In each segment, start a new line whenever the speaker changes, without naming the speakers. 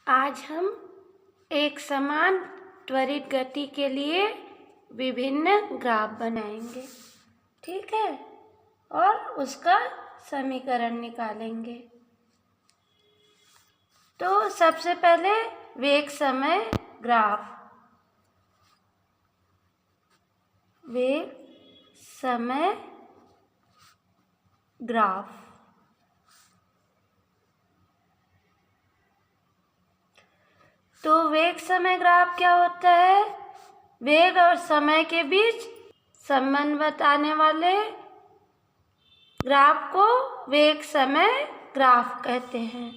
आज हम एक समान त्वरित गति के लिए विभिन्न ग्राफ बनाएंगे, ठीक है, और उसका समीकरण निकालेंगे। तो सबसे पहले वेग समय ग्राफ, वेग समय ग्राफ। तो वेग समय ग्राफ क्या होता है? वेग और समय के बीच संबंध बताने वाले ग्राफ को वेग समय ग्राफ कहते हैं।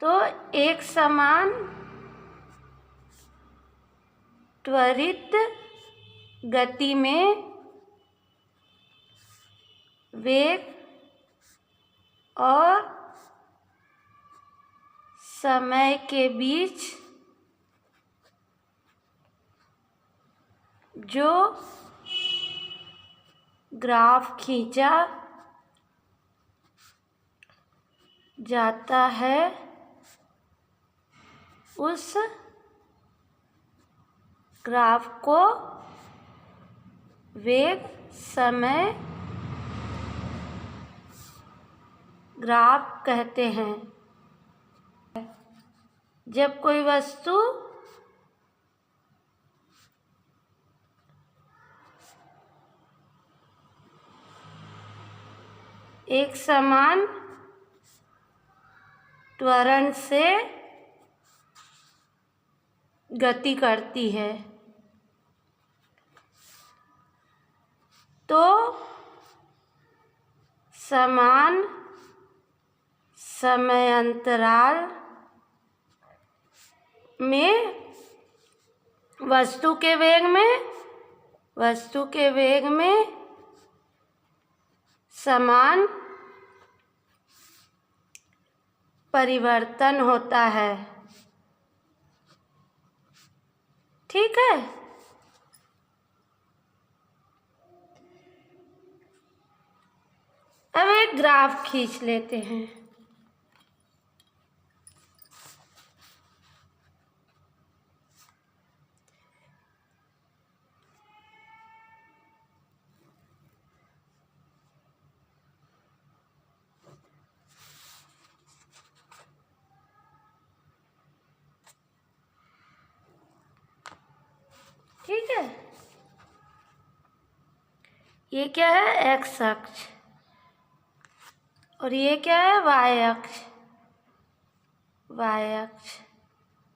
तो एक समान त्वरित गति में वेग और समय के बीच जो ग्राफ खींचा जाता है उस ग्राफ को वेग समय ग्राफ कहते हैं। जब कोई वस्तु एक समान त्वरण से गति करती है तो समान समय अंतराल में वस्तु के वेग में समान परिवर्तन होता है, ठीक है। अब एक ग्राफ खींच लेते हैं। ठीक है, ये क्या है? एक्स अक्ष, और ये क्या है? वाई अक्ष,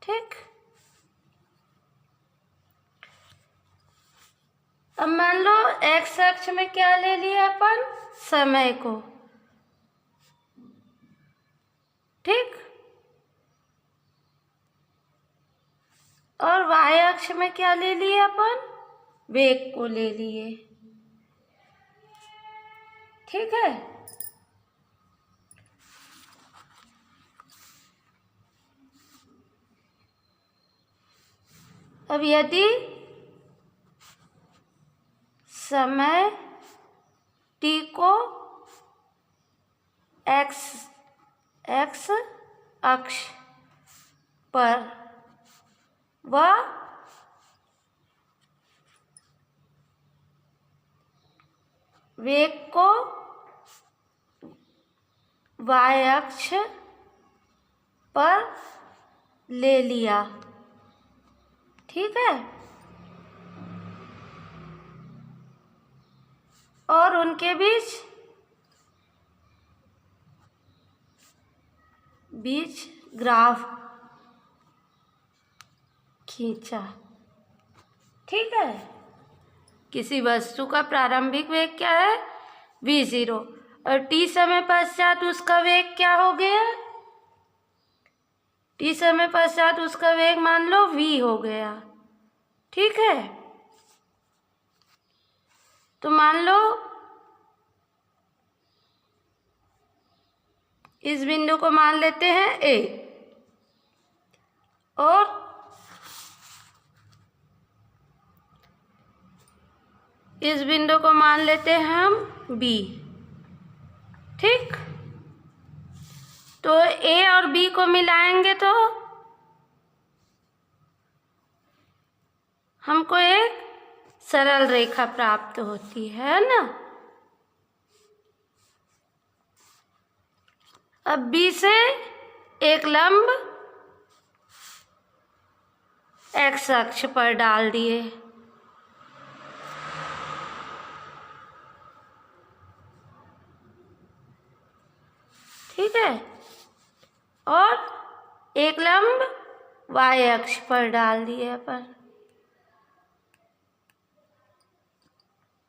ठीक। अब मान लो एक्स अक्ष में क्या ले लिया अपन? समय को, ठीक। और वाई अक्ष में क्या ले लिए अपन? वेग को ले लिए, ठीक है। अब यदि समय t को x अक्ष पर व वेग को y अक्ष पर ले लिया, ठीक है, और उनके बीच ग्राफ खींचा, ठीक है। किसी वस्तु का प्रारंभिक वेग क्या है? v0, और t समय पश्चात उसका वेग क्या हो गया? t समय पश्चात उसका वेग मान लो v हो गया, ठीक है। तो मान लो इस बिंदु को मान लेते हैं A, और इस बिंदु को मान लेते हैं हम B, ठीक। तो ए और बी को मिलाएंगे तो हमको एक सरल रेखा प्राप्त होती है ना। अब बी से एक लंब एक्स अक्ष पर डाल दिए। ठीक है, और एक लंब वाई अक्ष पर डाल दिए अपन।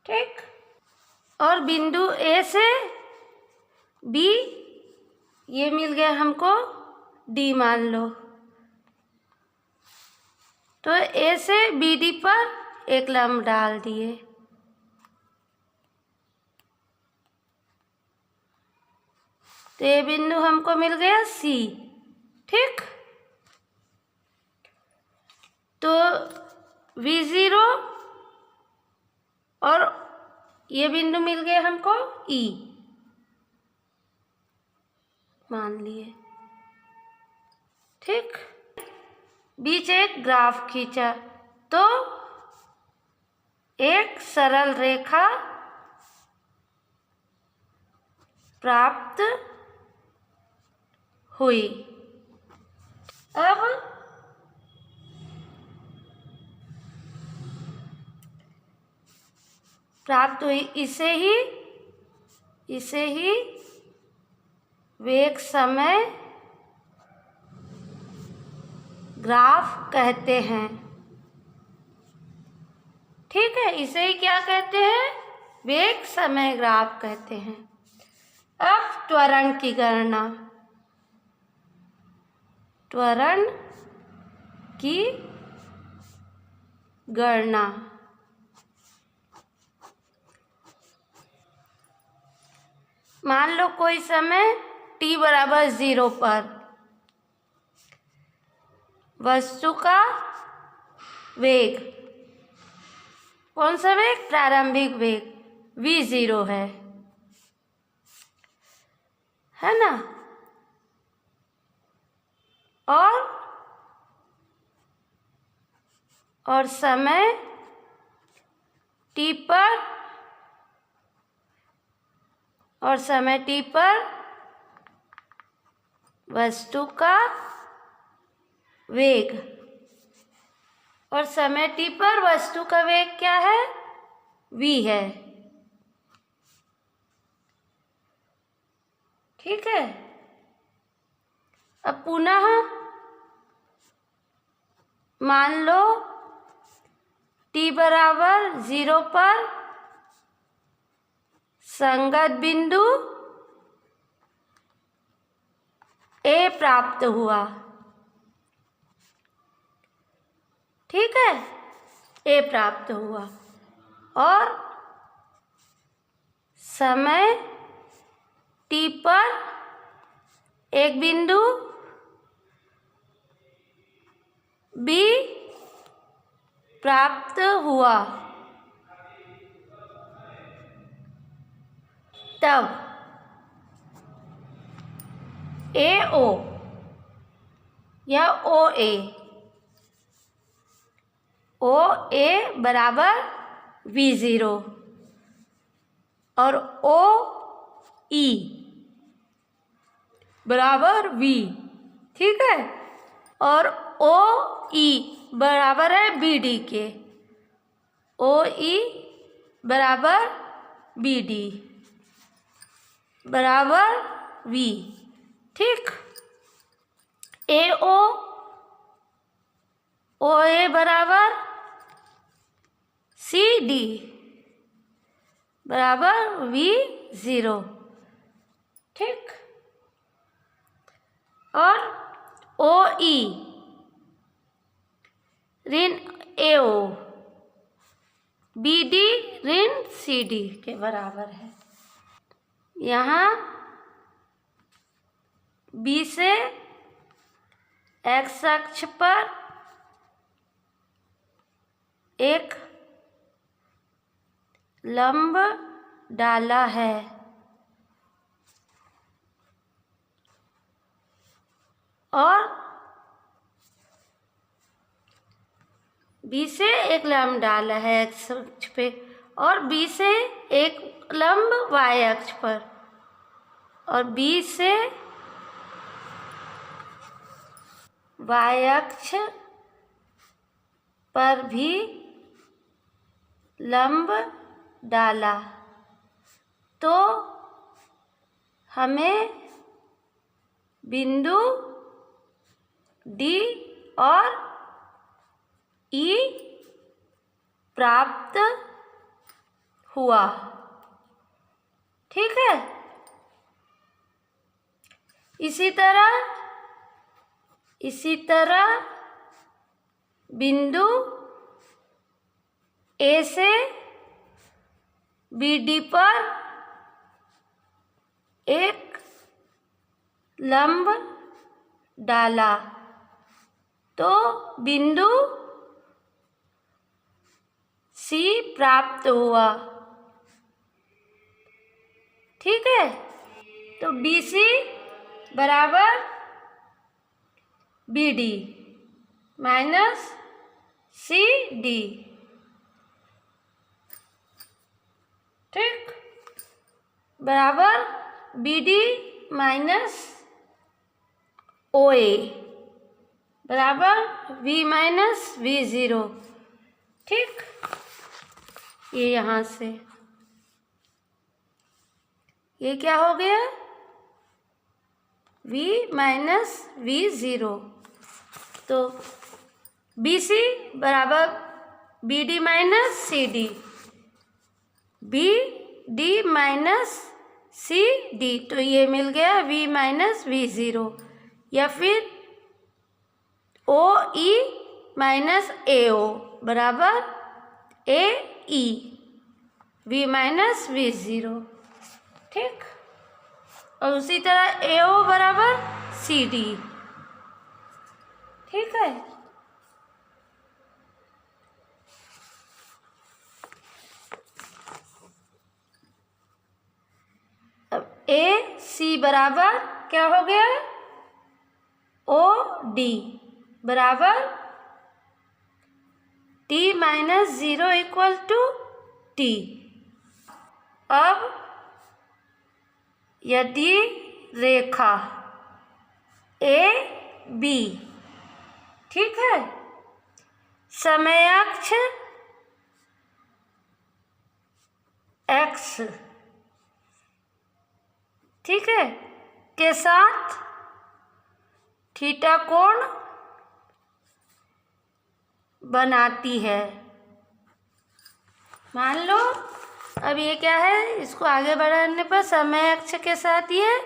ठीक, और बिंदु ए से बी, ये मिल गया हमको डी मान लो। तो ए से बी डी पर एक लंब डाल दिए। तो ये बिंदु हमको मिल गया सी। ठीक, तो V0 और ये बिंदु मिल गए हमको E मान लिए। ठीक, बीच एक ग्राफ खींचा तो एक सरल रेखा प्राप्त हुई। अब प्राप्त हुई, इसे ही वेग समय ग्राफ कहते हैं। ठीक है, इसे ही क्या कहते हैं? वेग समय ग्राफ कहते हैं। अब त्वरण की गणना, त्वरण की गणना। मान लो कोई समय t बराबर 0 पर वस्तु का वेग, कौन सा वेग? प्रारंभिक वेग v0 है ना। और समय t पर, और समय t पर वस्तु का वेग, और समय t पर वस्तु का वेग क्या है? v है। ठीक है, अब पुनः मान लो t बराबर 0 पर संगत बिंदु A प्राप्त हुआ। ठीक है, A प्राप्त हुआ, और समय t पर एक बिंदु B प्राप्त हुआ। तब AO या OA बराबर V0 और OE बराबर V। ठीक है, और OE बराबर है BD के, OE बराबर BD बराबर V। ठीक, AO OA बराबर CD बराबर V0। ठीक, और OE ऋण AO BD ऋण CD के बराबर है। यहाँ B से x अक्ष पर एक लंब डाला है। और बी से एक लंब डाला है एक्स अक्ष पे और बी से एक लंब वाई अक्ष पर और बी से वाई अक्ष पर भी लंब डाला तो हमें बिंदु डी और ई प्राप्त हुआ। ठीक है। इसी तरह बिंदु ए से बी डी पर एक लंब डाला तो बिंदु सी प्राप्त हुआ। ठीक है। तो बी सी बराबर B D minus C D. ठीक, बराबर B D minus O A बराबर वी माइनस वी ज़ीरो। ठीक, ये यहाँ से ये क्या हो गया, v माइनस वी ज़ीरो। तो बी सी बराबर B D minus C D, B D minus C D, तो ये मिल गया v माइनस वी ज़ीरो। या फिर ओ ई माइनस ए ओ बराबर ए ई, v माइनस वी ज़ीरो। ठीक, और उसी तरह ए ओ बराबर सी डी। ठीक है। अब ए सी बराबर क्या हो गया, ओ डी बराबर T minus zero equal to T. अब यदि रेखा ए बी, ठीक है, समय अक्ष एक्स, ठीक है, के साथ थीटा कोण बनाती है। मान लो अब ये क्या है, इसको आगे बढ़ाने पर समय अक्ष के साथ ये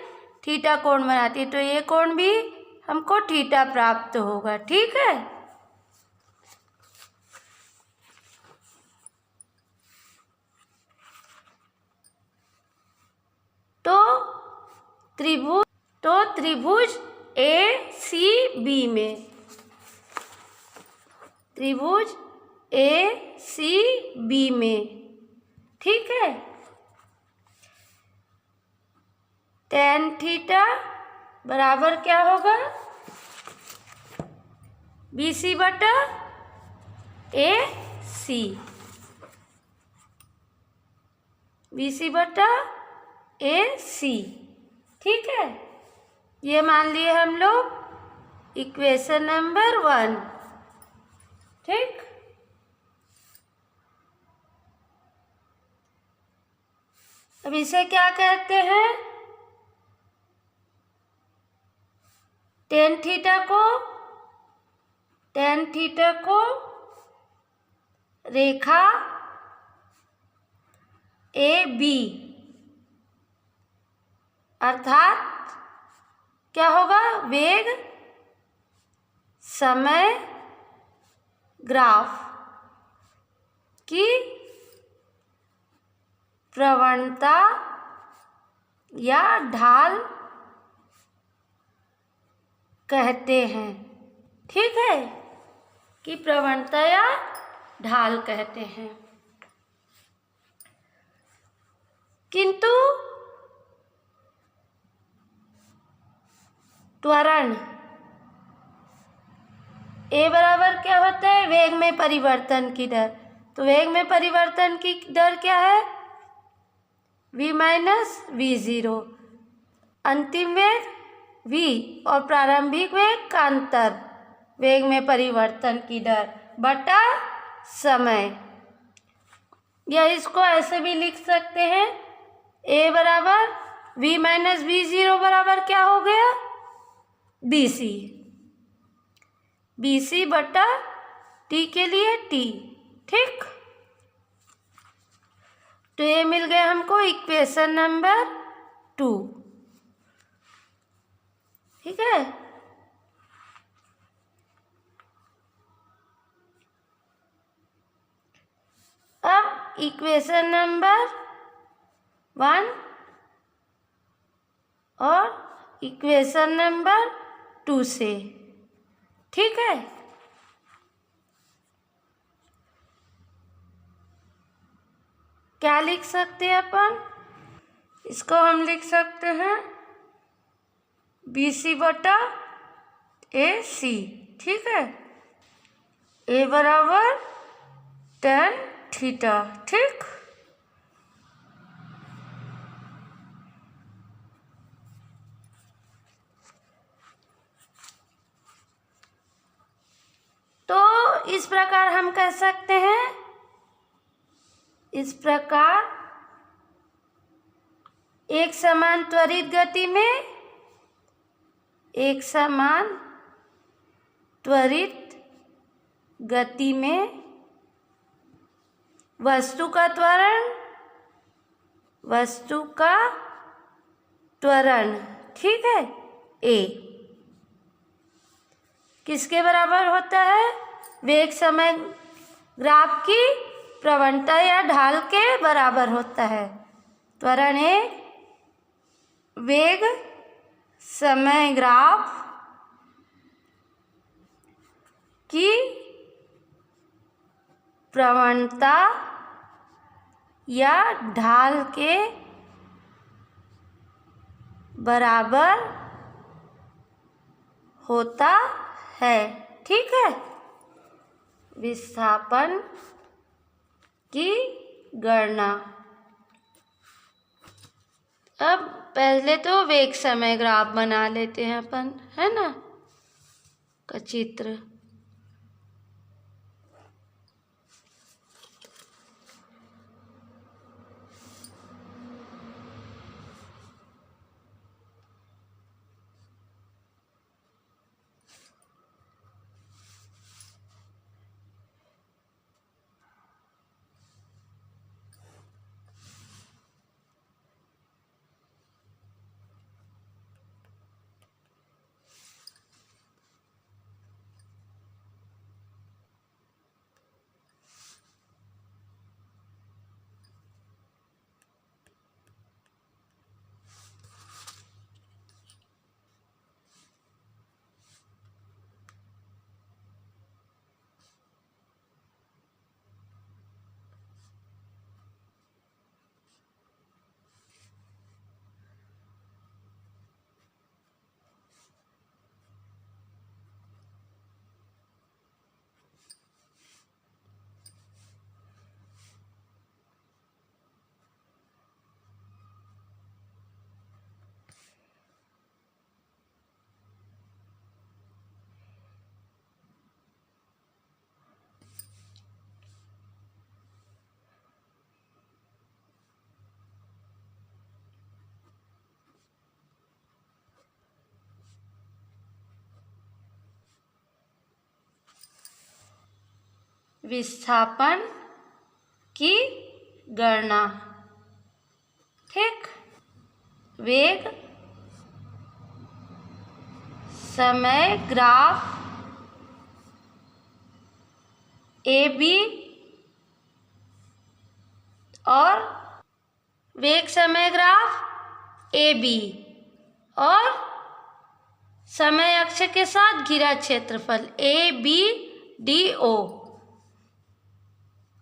थीटा कोण बनाती है, तो ये कोण भी हमको थीटा प्राप्त होगा। ठीक है। तो त्रिभुज ए सी बी में, त्रिभुज ए सी बी में, ठीक है, tan थीटा बराबर क्या होगा, बी सी बटा ए सी, बी सी बटा ए सी। ठीक है, ये मान लिए हम लोग इक्वेशन नंबर 1। ठीक, अब इसे क्या कहते हैं, tan थीटा को रेखा ए बी, अर्थात क्या होगा, वेग समय ग्राफ की प्रवणता या ढाल कहते हैं। ठीक है, कि प्रवणता या ढाल कहते हैं। किंतु त्वरण ए बराबर क्या होता है, वेग में परिवर्तन की दर। तो वेग में परिवर्तन की दर क्या है, v माइनस v0। अंतिम वेग v और प्रारंभिक वेग का अंतर, वेग में परिवर्तन की दर बटा समय। या इसको ऐसे भी लिख सकते हैं, a बराबर v माइनस v0 बराबर क्या हो गया, bc। bc बटा t के लिए t, ठीक। तो ये मिल गया हमको इक्वेशन नंबर 2, ठीक है। अब इक्वेशन नंबर 1 और इक्वेशन नंबर 2 से, ठीक है। क्या लिख सकते हैं अपन, इसको हम लिख सकते हैं BC बटा AC, ठीक है। A बराबर tan थीटा, ठीक। तो इस प्रकार हम कह सकते हैं, इस प्रकार एक समान त्वरित गति में, एक समान त्वरित गति में वस्तु का त्वरण, वस्तु का त्वरण, ठीक है, a किसके बराबर होता है, वेग समय ग्राफ की प्रवणता या ढाल के बराबर होता है। त्वरण a वेग समय ग्राफ की प्रवणता या ढाल के बराबर होता है, ठीक है। विस्थापन की गणना। अब पहले तो वेग समय ग्राफ बना लेते हैं अपन, है ना, का चित्र। विस्थापन की गणना, ठीक। वेग समय ग्राफ AB और वेग समय ग्राफ AB और समय अक्ष के साथ घिरा क्षेत्रफल ABDO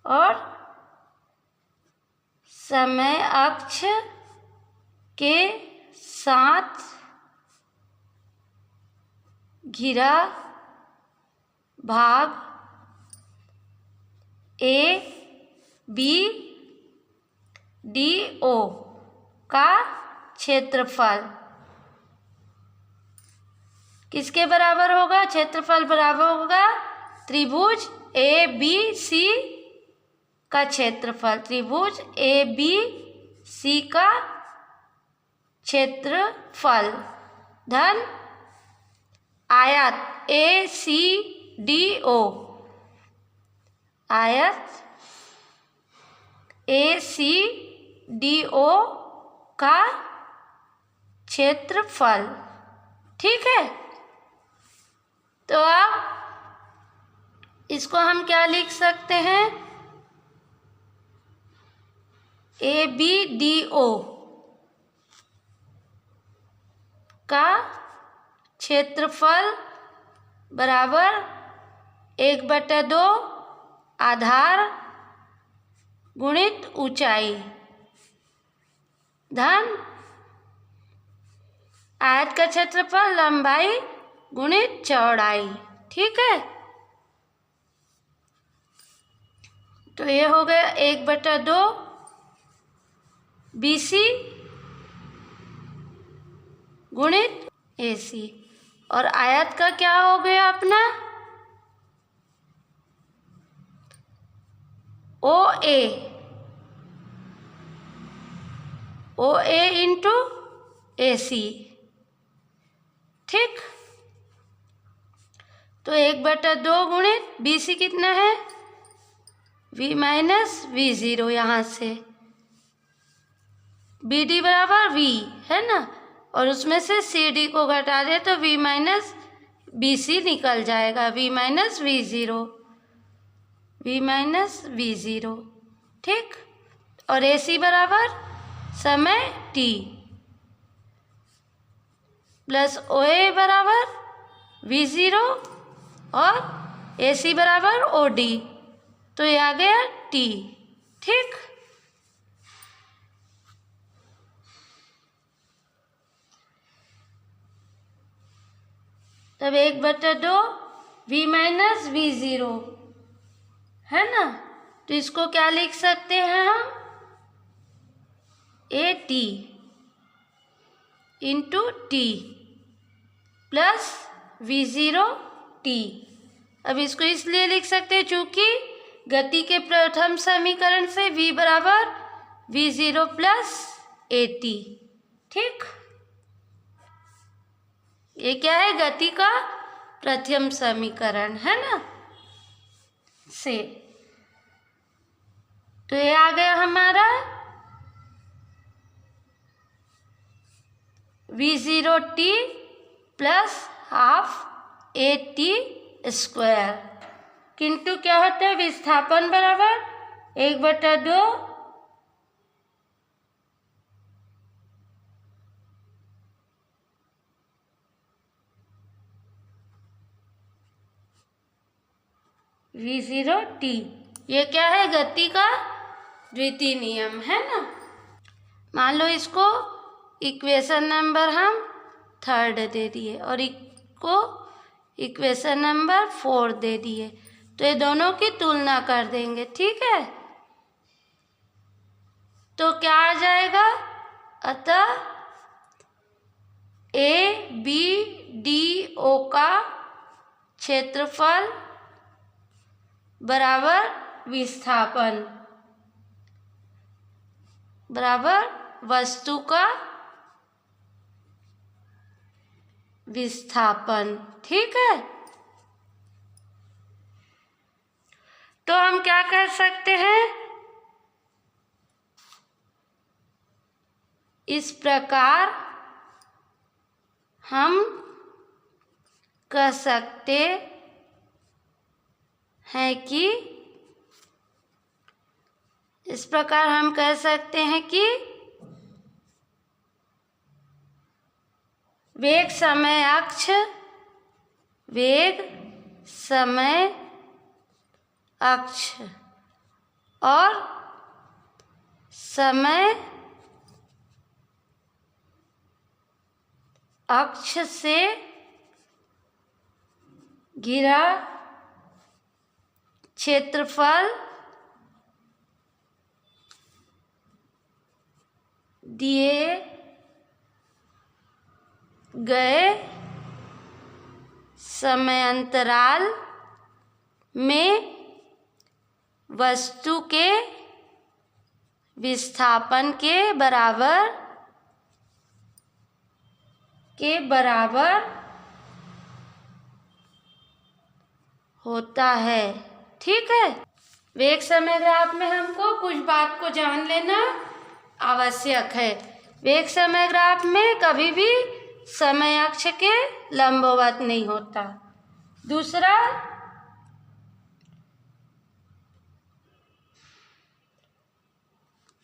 और समय अक्ष के साथ घिरा भाग ABDO का क्षेत्रफल किसके बराबर होगा? क्षेत्रफल बराबर होगा त्रिभुज ABC का क्षेत्रफल, त्रिभुज ABC का क्षेत्रफल धन आयत ACDO, आयत ACDO का क्षेत्रफल। ठीक है, तो अब इसको हम क्या लिख सकते हैं? ABDO का क्षेत्रफल बराबर 1/2 आधार गुणित ऊंचाई धन आयत का क्षेत्रफल लंबाई गुणित चौड़ाई। ठीक है, तो ये हो गया 1/2 BC गुणित AC, और आयत का क्या हो गया अपना? OA into AC। ठीक, तो 1/2 गुणित BC कितना है? V माइनस V0, यहाँ से BD बराबर V है ना, और उसमें से CD को घटा दे तो V माइनस BC निकल जाएगा, V minus V0, V minus V0। ठीक, और AC बराबर समय T प्लस OA बराबर V0 और AC बराबर OD, तो ये आ गया T। ठीक, तब 1/2 V माइनस V0 है ना, तो इसको क्या लिख सकते हैं हम? AT into T plus V0 T। अब इसको इसलिए लिख सकते हैं चूंकि गति के प्रथम समीकरण से V बराबर V0 प्लस AT। ठीक, ये क्या है? गति का प्रथम समीकरण है ना से, तो ये आ गया हमारा V0T plus half AT square, किंतु क्या होता है? विस्थापन बराबर 1/2 V0T। ये क्या है? गति का द्वितीय नियम है ना। मान लो इसको इक्वेशन नंबर हम 3 दे दिए और इसको इक्वेशन नंबर 4 दे दिए, तो ये दोनों की तुलना कर देंगे। ठीक है, तो क्या आ जाएगा? अतः ABDO का क्षेत्रफल बराबर विस्थापन बराबर वस्तु का विस्थापन। ठीक है, तो हम क्या कर सकते हैं? इस प्रकार हम कह सकते हैं कि वेग समय अक्ष और समय अक्ष से घिरा क्षेत्रफल दिए गए समयांतराल में वस्तु के विस्थापन के बराबर होता है। ठीक है। वेग समय ग्राफ में हमको कुछ बात को जान लेना आवश्यक है। वेग समय ग्राफ में कभी भी समय अक्ष के लंबवत नहीं होता। दूसरा,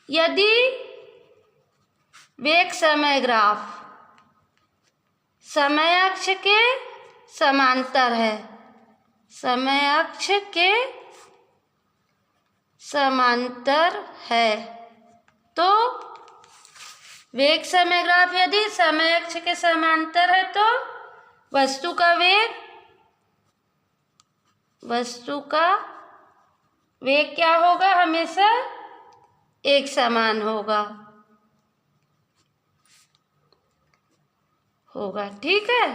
यदि वेग समय ग्राफ समय अक्ष के समांतर है, समय अक्ष के समांतर है, तो वेग समय ग्राफ यदि समय अक्ष के समांतर है तो वस्तु का वेग क्या होगा? हमेशा एक समान होगा। ठीक है।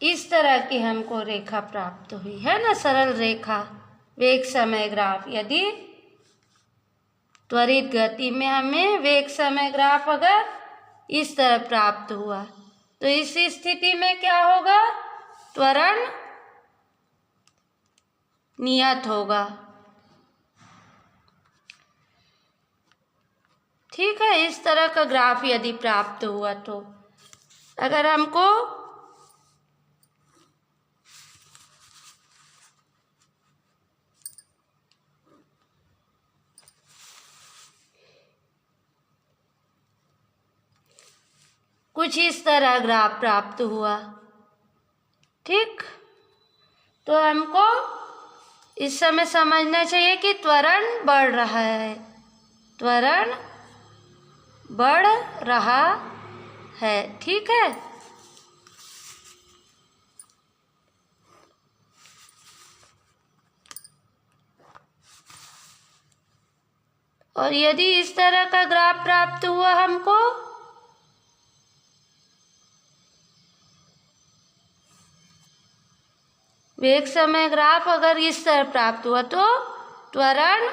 इस तरह की हमको रेखा प्राप्त हुई है ना, सरल रेखा, वेग समय ग्राफ। यदि त्वरित गति में हमें वेग समय ग्राफ अगर इस तरह प्राप्त हुआ तो इस स्थिति में क्या होगा? त्वरण नियत होगा। ठीक है। इस तरह का ग्राफ यदि प्राप्त हुआ तो अगर हमको कुछ इस तरह ग्राफ प्राप्त हुआ, ठीक, तो हमको इस समय समझना चाहिए कि त्वरण बढ़ रहा है, त्वरण बढ़ रहा है। ठीक है। और यदि इस तरह का ग्राफ प्राप्त हुआ हमको, वेग समय ग्राफ अगर इस तरह प्राप्त हुआ तो त्वरण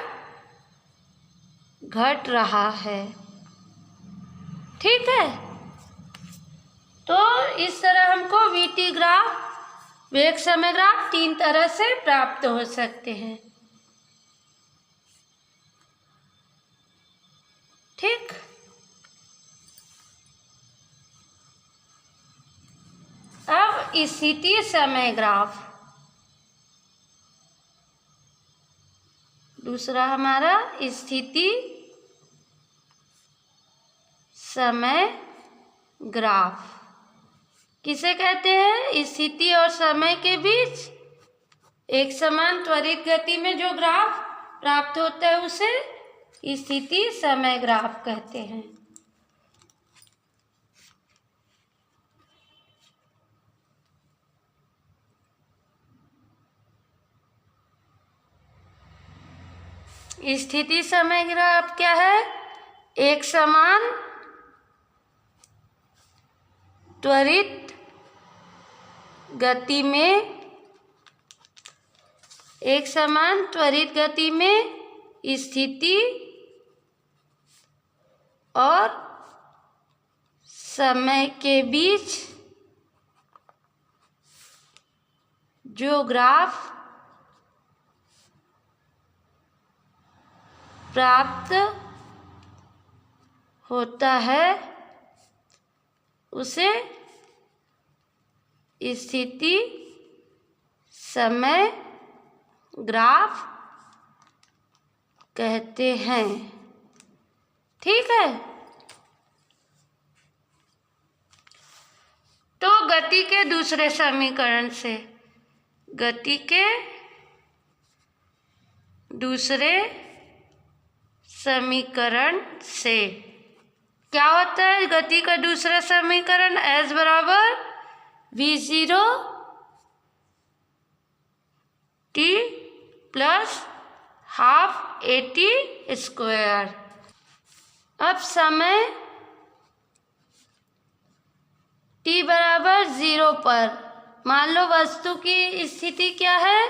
घट रहा है। ठीक है। तो इस तरह हमको वीटी ग्राफ, वेग समय ग्राफ 3 तरह से प्राप्त हो सकते हैं। ठीक। अब स्थितीय समय ग्राफ, दूसरा हमारा स्थिति समय ग्राफ किसे कहते हैं? स्थिति और समय के बीच एक समान त्वरित गति में जो ग्राफ प्राप्त होता है उसे स्थिति समय ग्राफ कहते हैं। स्थिति समय ग्राफ क्या है? एक समान त्वरित गति में, एक समान त्वरित गति में स्थिति और समय के बीच जो ग्राफ प्राप्त होता है उसे स्थिति समय ग्राफ कहते हैं। ठीक है। तो गति के दूसरे समीकरण से, गति के दूसरे समीकरण से। क्या होता है गति का दूसरा समीकरण? एस बराबर v0 t plus half AT square. अब समय t बराबर 0 पर मान लो वस्तु की स्थिति क्या है?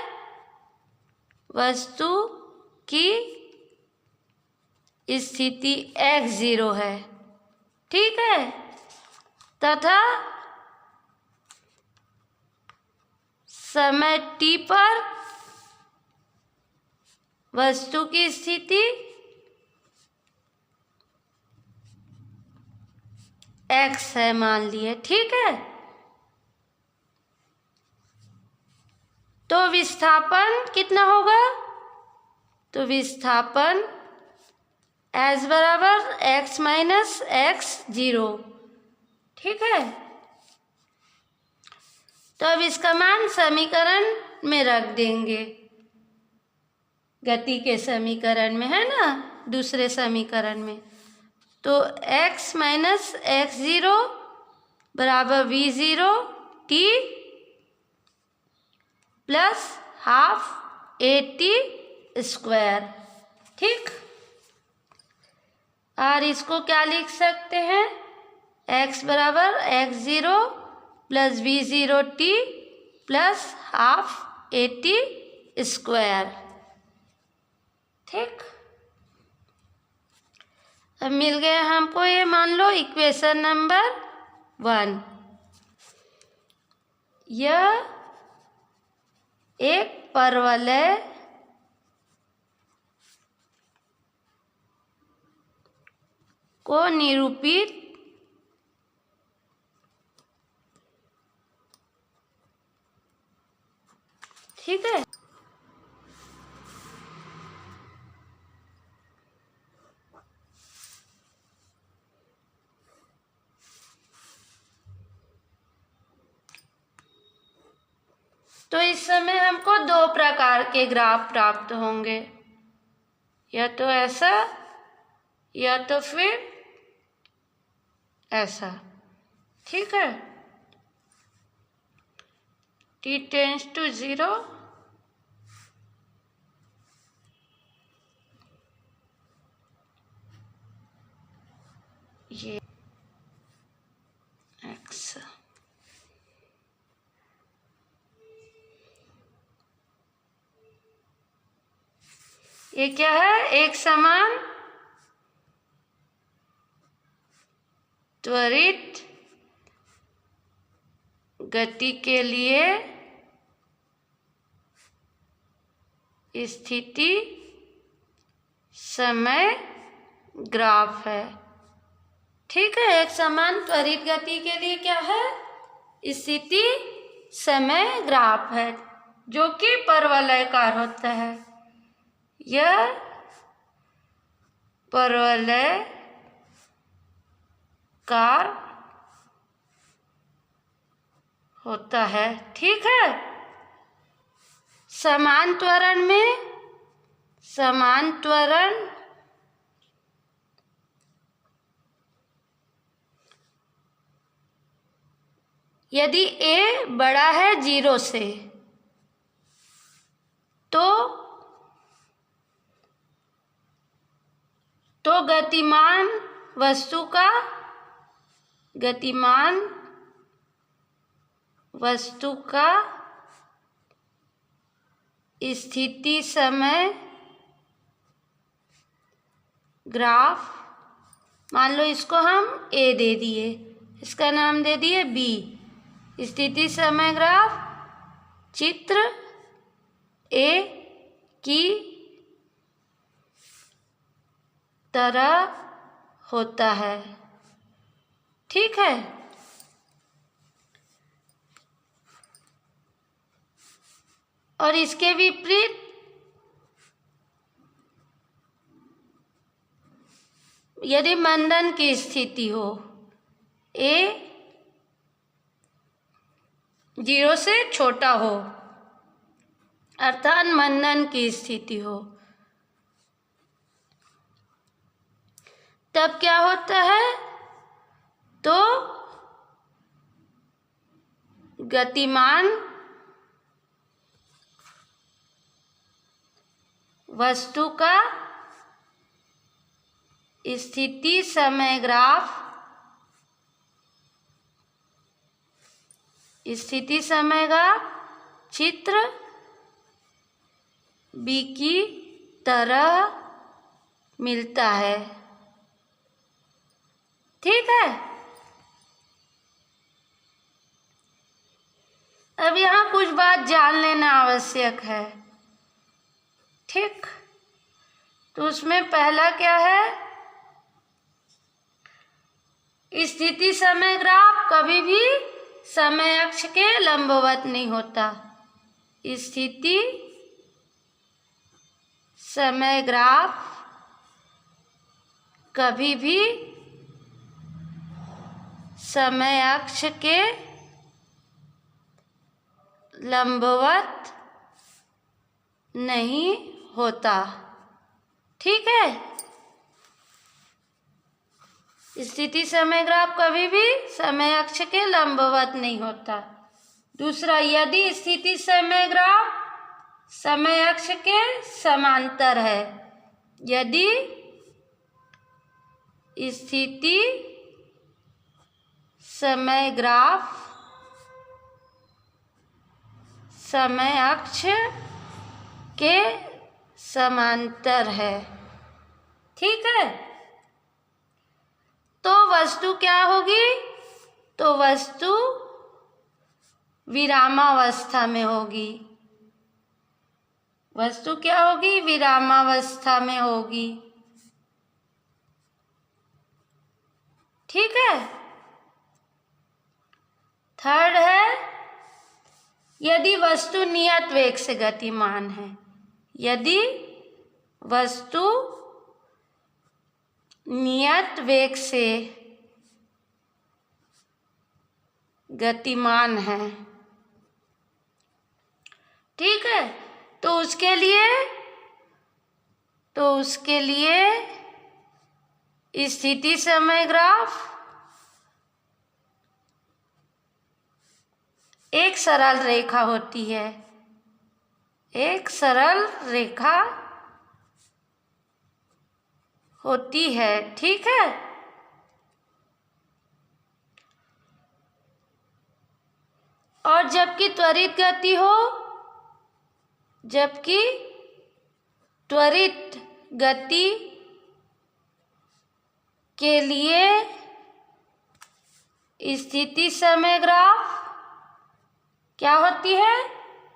वस्तु की स्थिति x0 है, ठीक है, तथा समय t पर वस्तु की स्थिति x है मान लिए, ठीक है। तो विस्थापन कितना होगा? तो विस्थापन s बराबर x माइनस x0, ठीक है। तो अब इसका मान समीकरण में रख देंगे, गति के समीकरण में, है ना, दूसरे समीकरण में। तो x माइनस x0 बराबर v0 t plus half AT square, ठीक। और इसको क्या लिख सकते हैं? x बराबर x0 plus v0 t plus half AT square, ठीक। अब मिल गया हमको ये, मान लो इक्वेशन नंबर 1। यह एक परवलय को निरूपित ठीक है। तो इस समय हमको 2 प्रकार के ग्राफ प्राप्त होंगे, या तो ऐसा या तो फिर ऐसा, ठीक है। t टेंड्स टू 0 ये x, ये क्या है? एक समान त्वरित गति के लिए स्थिति समय ग्राफ है, ठीक है। एक समान त्वरित गति के लिए क्या है? स्थिति समय ग्राफ है, जो कि परवलयकार होता है। यह परवलयकार होता है, ठीक है। समान त्वरण में, समान त्वरण यदि a बड़ा है 0 से तो गतिमान वस्तु का स्थिति समय ग्राफ, मान लो इसको हम A दे दिए, इसका नाम दे दिए B, स्थिति समय ग्राफ चित्र A की तरह होता है, ठीक है। और इसके विपरीत यदि मंदन की स्थिति हो, A 0 से छोटा हो, अर्थात मंदन की स्थिति हो, तब क्या होता है? तो गतिमान वस्तु का स्थिति समय ग्राफ चित्र बी की तरह मिलता है। ठीक है। अब यहाँ कुछ बात जान लेना आवश्यक है। ठीक, तो उसमें पहला क्या है? स्थिति समय ग्राफ कभी भी समय अक्ष के लंबवत नहीं होता। स्थिति समय ग्राफ कभी भी समय अक्ष के लंबवत नहीं होता। ठीक है। स्थिति समय ग्राफ कभी भी समय अक्ष के लंबवत नहीं होता। दूसरा, यदि स्थिति समय ग्राफ समय अक्ष के समांतर है, यदि स्थिति समय ग्राफ समय अक्ष के समांतर है, ठीक है, तो वस्तु क्या होगी? तो वस्तु विरामावस्था में होगी। वस्तु क्या होगी? विरामावस्था में होगी। ठीक है। थर्ड है, यदि वस्तु नियत वेग से गतिमान है। यदि वस्तु नियत वेग से गतिमान है, ठीक है, तो उसके लिए स्थिति समय ग्राफ एक सरल रेखा होती है। एक सरल रेखा होती है, ठीक है। और जबकि त्वरित गति हो, जबकि त्वरित गति के लिए स्थिति समय ग्राफ क्या होती है?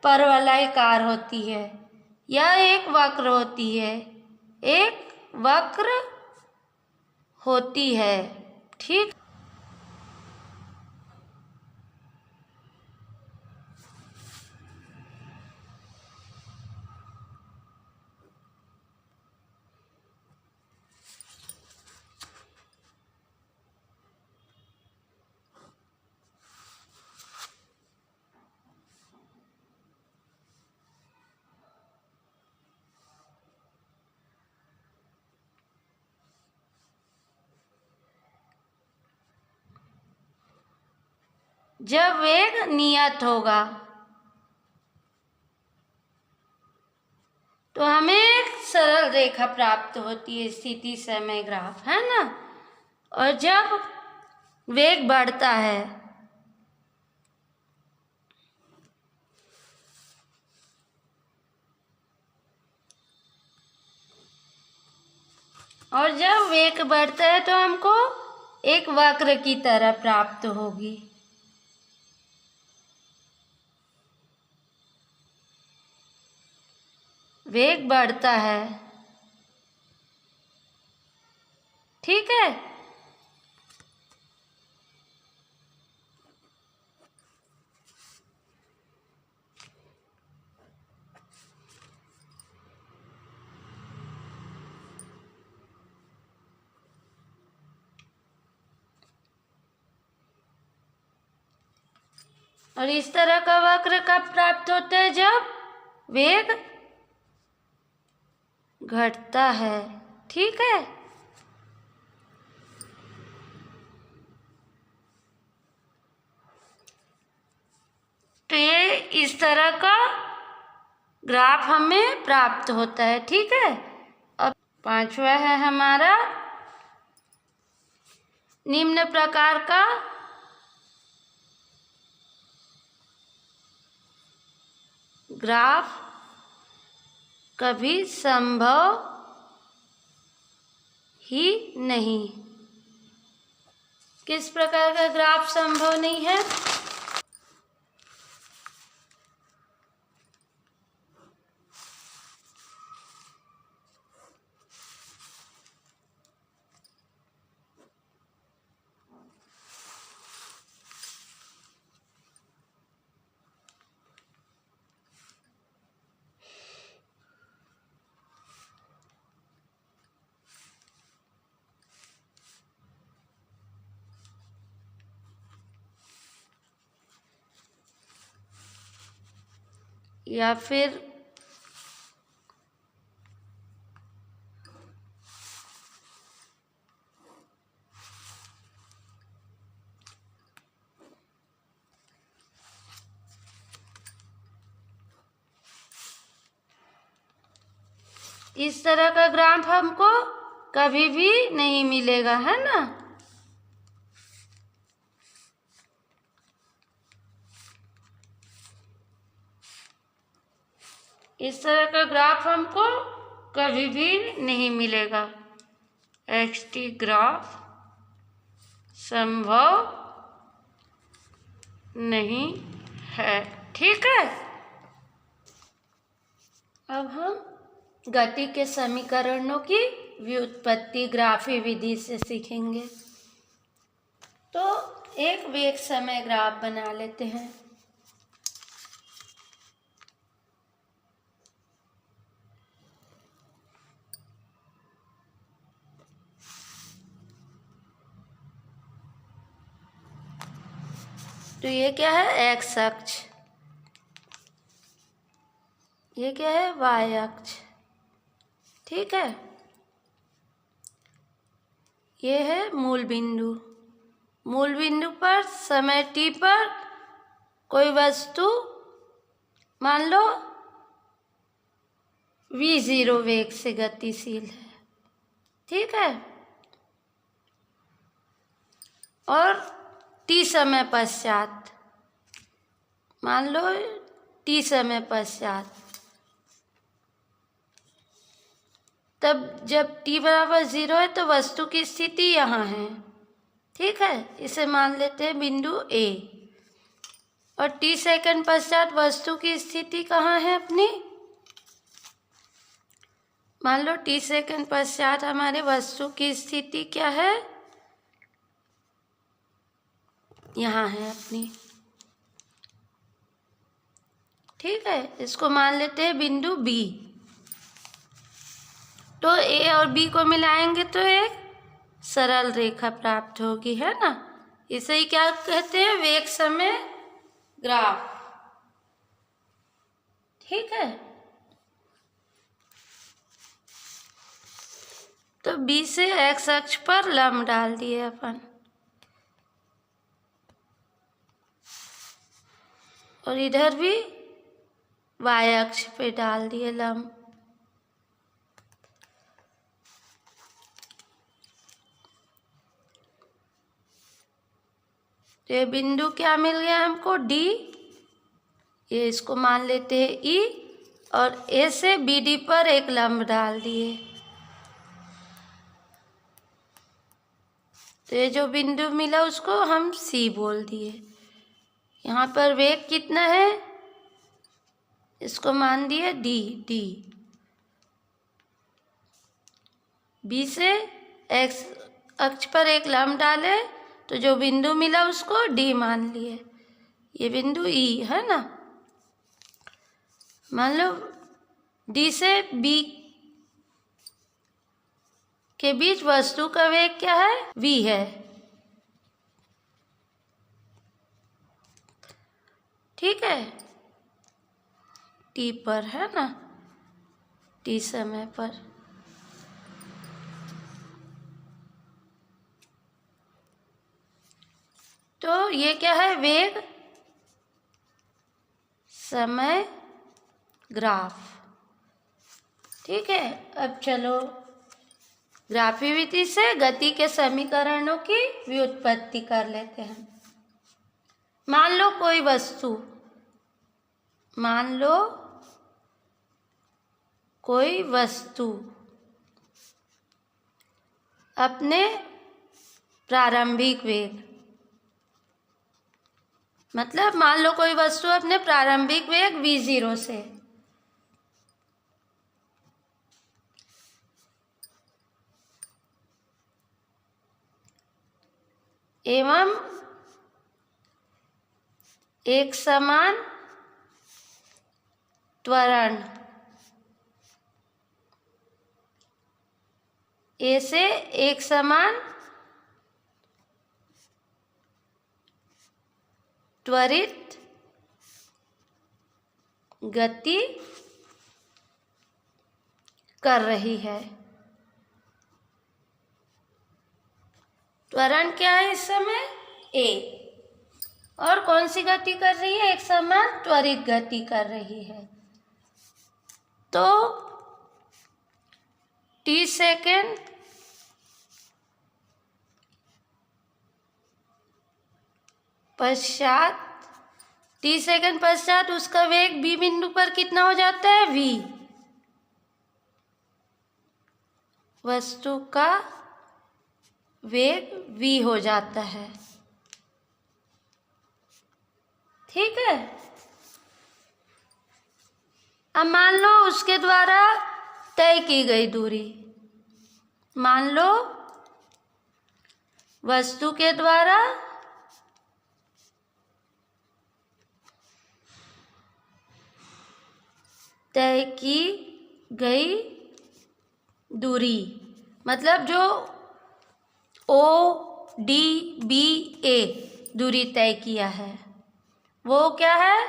परवलयाकार होती है। यह एक वक्र होती है, एक वक्र होती है, ठीक। जब वेग नियत होगा तो हमें एक सरल रेखा प्राप्त होती है, स्थिति समय ग्राफ, है ना। और जब वेग बढ़ता है तो हमको एक वक्र की तरह प्राप्त होगी। वेग बढ़ता है, ठीक है। और इस तरह का वक्र कब प्राप्त होता है? जब वेग घटता है, ठीक है। इस तरह का ग्राफ हमें प्राप्त होता है। ठीक है। अब पांचवा है हमारा निम्न प्रकार का ग्राफ कभी संभव ही नहीं। किस प्रकार का ग्राफ संभव नहीं है? या फिर इस तरह का ग्राफ हमको कभी भी नहीं मिलेगा, है ना। इस तरह का ग्राफ हमको कभी भी नहीं मिलेगा। एक्स-टी ग्राफ संभव नहीं है। ठीक है। अब हम गति के समीकरणों की व्युत्पत्ति ग्राफी विधि से सीखेंगे। तो एक वेग समय ग्राफ बना लेते हैं। तो ये क्या है? एक्स अक्ष। ये क्या है? वाई अक्ष। ठीक है। ये है मूल बिंदु। मूल बिंदु पर समय t पर कोई वस्तु मान लो v0 वेग से गतिशील है। ठीक है। और t समय पश्चात मान लो t समय पश्चात, तब जब t बराबर 0 है तो वस्तु की स्थिति यहाँ है। ठीक है। इसे मान लेते हैं बिंदु A। और t सेकंड पश्चात वस्तु की स्थिति कहाँ है अपनी? मान लो t सेकंड पश्चात हमारे वस्तु की स्थिति क्या है? यहाँ है अपनी। ठीक है। इसको मान लेते हैं बिंदु B। तो A और B को मिलाएंगे तो एक सरल रेखा प्राप्त होगी, है ना। इसे ही क्या कहते हैं? वेग समय ग्राफ। ठीक है। तो B से x अक्ष पर लंब डाल दिए अपन, और इधर भी y अक्ष पे डाल दिए लंब। ये बिंदु क्या मिल गया हमको? D। ये इसको मान लेते हैं E। और A से BD पर एक लंब डाल दिए। तो ये जो बिंदु मिला उसको हम C बोल दिए। यहाँ पर वेग कितना है? इसको मान दिए D। B से x अक्ष पर एक लंब डाले तो जो बिंदु मिला उसको D मान लिए। ये बिंदु E है ना। मान लो D से B के बीच वस्तु का वेग क्या है? v है। ठीक है। t पर, है ना, t समय पर। तो ये क्या है? वेग समय ग्राफ। ठीक है, अब चलो ग्राफी विधि से गति के समीकरणों की व्युत्पत्ति कर लेते हैं। मान लो कोई वस्तु, मान लो कोई वस्तु अपने प्रारंभिक वेग, मतलब मान लो कोई वस्तु अपने प्रारंभिक वेग v0 से एवं एक समान त्वरण ए से एक समान त्वरित गति कर रही है। त्वरण क्या है इस समय? ए। और कौन सी गति कर रही है? एक समान त्वरित गति कर रही है। तो t सेकेंड पश्चात उसका वेग b बिंदु पर कितना हो जाता है? v। वस्तु का वेग v हो जाता है। ठीक है, अब मान लो उसके द्वारा तय की गई दूरी, मान लो वस्तु के द्वारा तय की गई दूरी, मतलब जो ODBA दूरी तय किया है वो क्या है?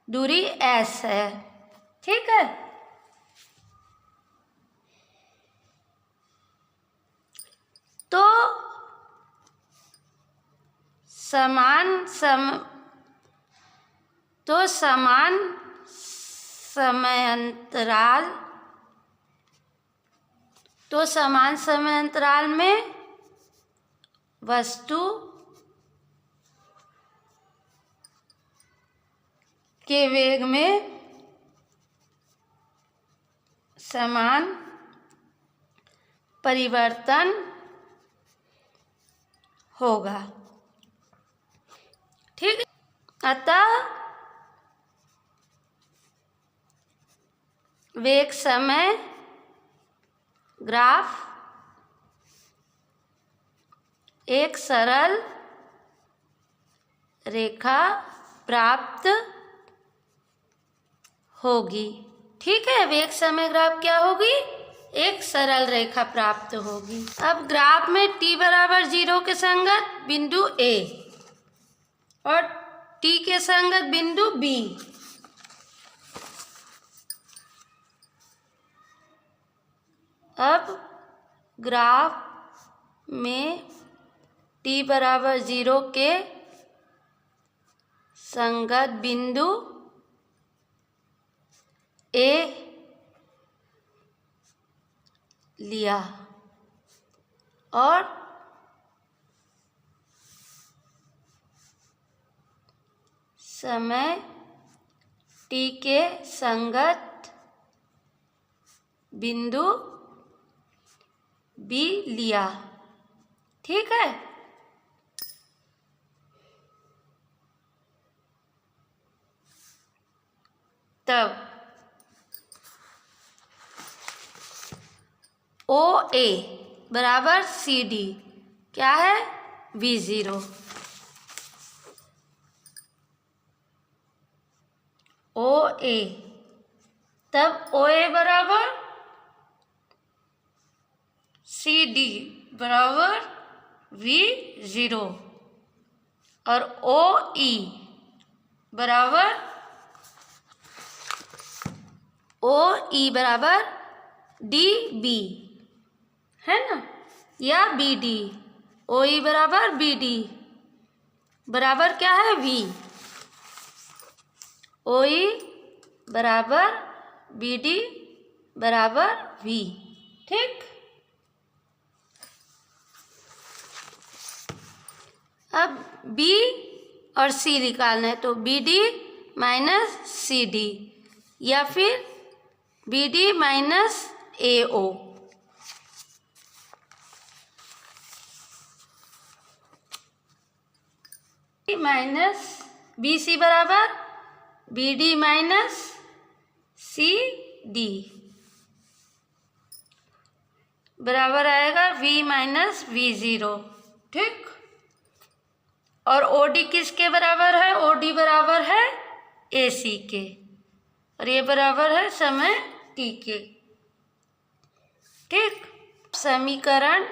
दूरी S है। ठीक है, तो समान समय अंतराल में वस्तु के वेग में समान परिवर्तन होगा। ठीक है, अतः वेग समय ग्राफ एक सरल रेखा प्राप्त होगी। ठीक है, वेग समय ग्राफ क्या होगी? एक सरल रेखा प्राप्त होगी। अब ग्राफ में t बराबर 0 के संगत बिंदु A और t के संगत बिंदु B, अब ग्राफ में t बराबर 0 के संगत बिंदु A लिया और समय t के संगत बिंदु B लिया। ठीक है, तब OA बराबर CD क्या है? V0। OA, तब OA बराबर CD बराबर V0 और OE बराबर DB है ना, या BD। OE बराबर BD बराबर क्या है? V। ओ ई बराबर बी डी बराबर वी। ठीक, अब बी और सी निकालना है, तो B D minus C D या फिर B D minus A O. Minus B C बराबर B D minus C D बराबर आएगा वी माइनस वी ज़ीरो। ठीक, और ओ डी किसके बराबर है? ओ डी बराबर है ए सी के, और ये बराबर है समय टी के। ठीक, समीकरण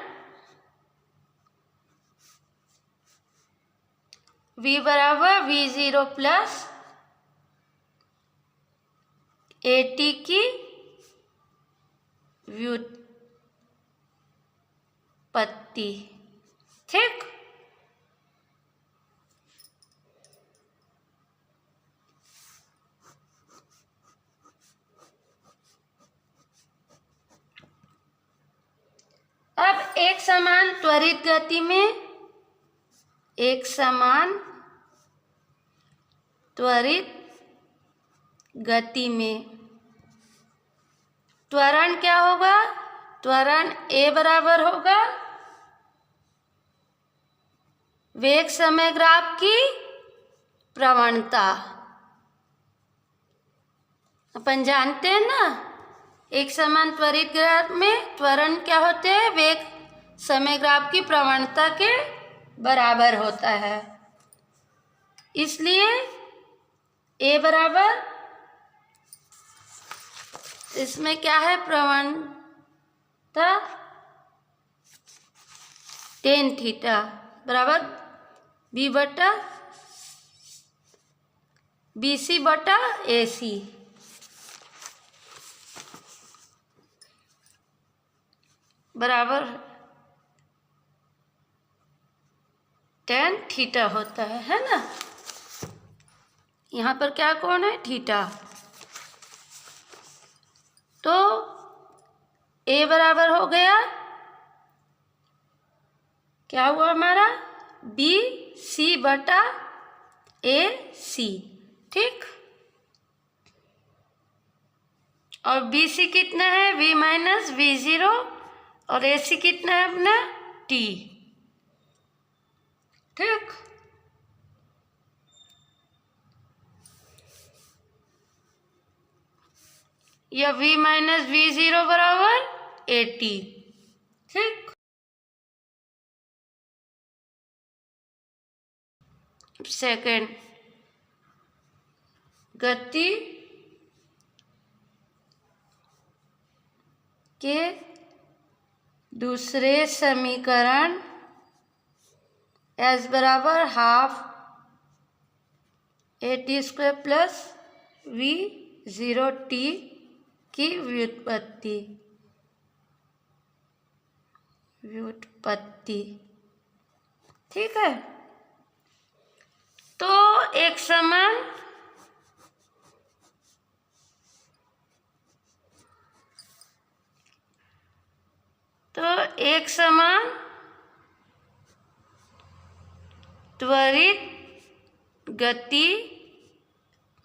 v बराबर V zero plus A T की व्युत्पत्ति। ठीक, अब एक समान त्वरित गति में, एक समान त्वरित गति में त्वरण क्या होगा? त्वरण ए बराबर होगा वेग समय ग्राफ की प्रवणता। अपन जानते हैं ना, एक समान त्वरित ग्राफ में त्वरण क्या होते हैं? वेग समय ग्राफ की प्रवणता के बराबर होता है। इसलिए ए बराबर, इसमें क्या है? प्रवणता टेन थीटा बराबर बी बटा बी सी बटा ए सी। बराबर टेन थीटा होता है ना। यहाँ पर क्या कोण है? थीटा। तो ए बराबर हो गया, क्या हुआ हमारा? बी सी बटा ए सी। ठीक, और बी सी कितना है? वी माइनस वी ज़ीरो, और ए सी कितना है अपना? टी। ठीक, या v माइनस वी ज़ीरो बराबर 80। ठीक, सेकंड, गति के दूसरे समीकरण s बराबर half A T square plus V zero T की व्युत्पत्ति। ठीक है, तो एक समान त्वरित गति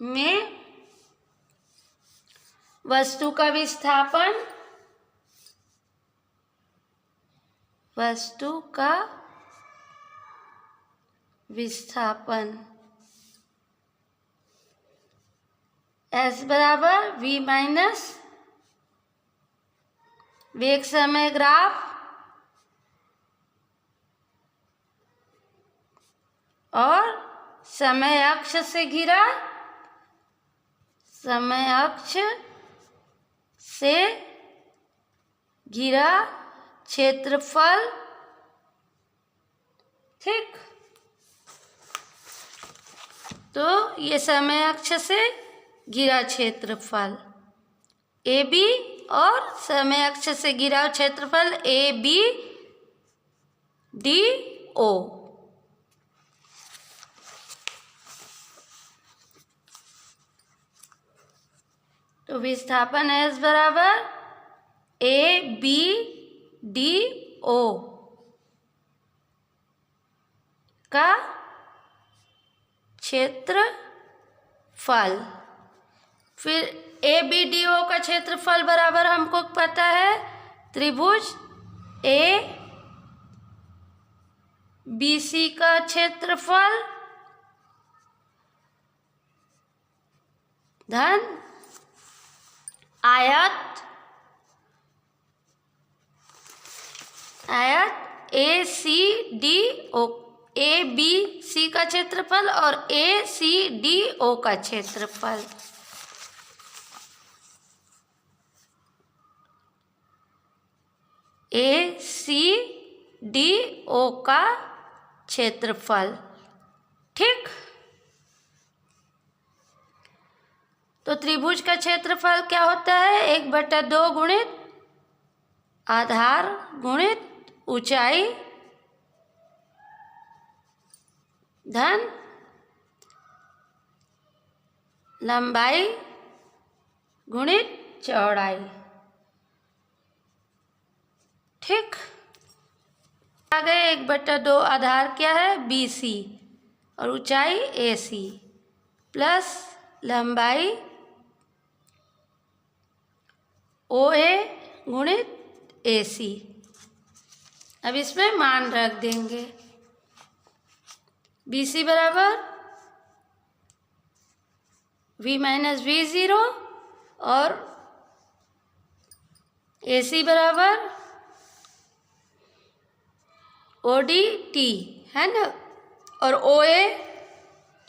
में वस्तु का विस्थापन s बराबर v माइनस वेग समय ग्राफ और समय अक्ष से घिरा क्षेत्रफल। ठीक, तो ये समय अक्ष से घिरा क्षेत्रफल ए बी और समय अक्ष से घिरा क्षेत्रफल ए बी डी ओ। तो विस्थापन S बराबर ABDO का क्षेत्रफल। फिर ABDO का क्षेत्रफल बराबर हमको पता है त्रिभुज ABC का क्षेत्रफल धन आयत ABC का क्षेत्रफल और ACDO का क्षेत्रफल। ACDO का क्षेत्रफल। ठीक, तो त्रिभुज का क्षेत्रफल क्या होता है? 1/2 गुणित आधार गुणित ऊंचाई धन लंबाई गुणित चौड़ाई। ठीक, आ गए 1/2 आधार क्या है? BC और ऊंचाई AC प्लस लंबाई OA गुणित AC। अब इसमें मान रख देंगे। BC बराबर V माइनस V0 और AC बराबर ODT है ना, और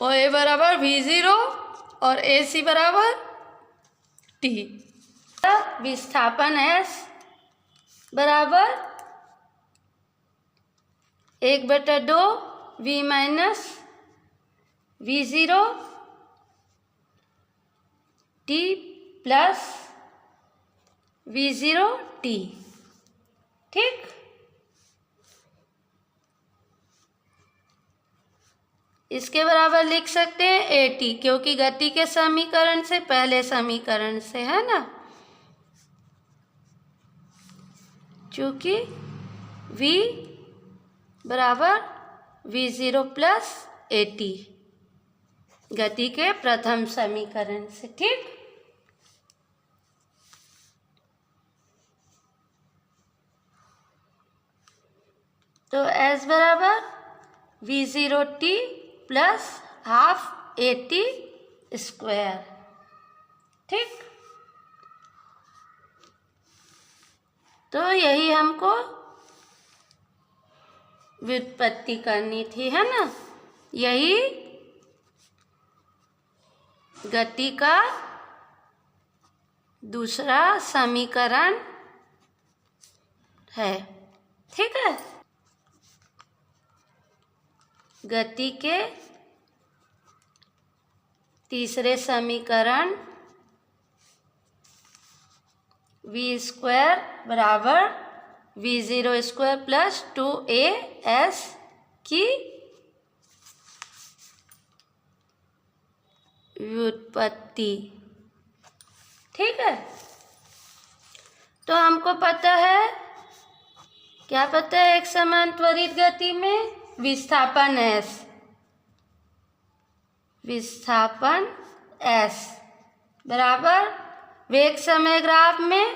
OA बराबर V0 और AC बराबर T। विस्थापन S बराबर 1/2 V minus V0 T plus V0 T। ठीक, इसके बराबर लिख सकते हैं AT, क्योंकि गति के समीकरण से पहले समीकरण से है ना, चूंकि V बराबर V0 प्लस AT गति के प्रथम समीकरण से। ठीक, तो S बराबर V0T plus half AT square. ठीक, तो यही हमको व्युत्पत्ति करनी थी है ना, यही गति का दूसरा समीकरण है। ठीक है, गति के तीसरे समीकरण V स्क्वायर बराबर V0 स्क्वायर प्लस 2AS की व्युत्पत्ति। ठीक है, तो हमको पता है, क्या पता है? एक समान त्वरित गति में विस्थापन S बराबर वेग समय ग्राफ में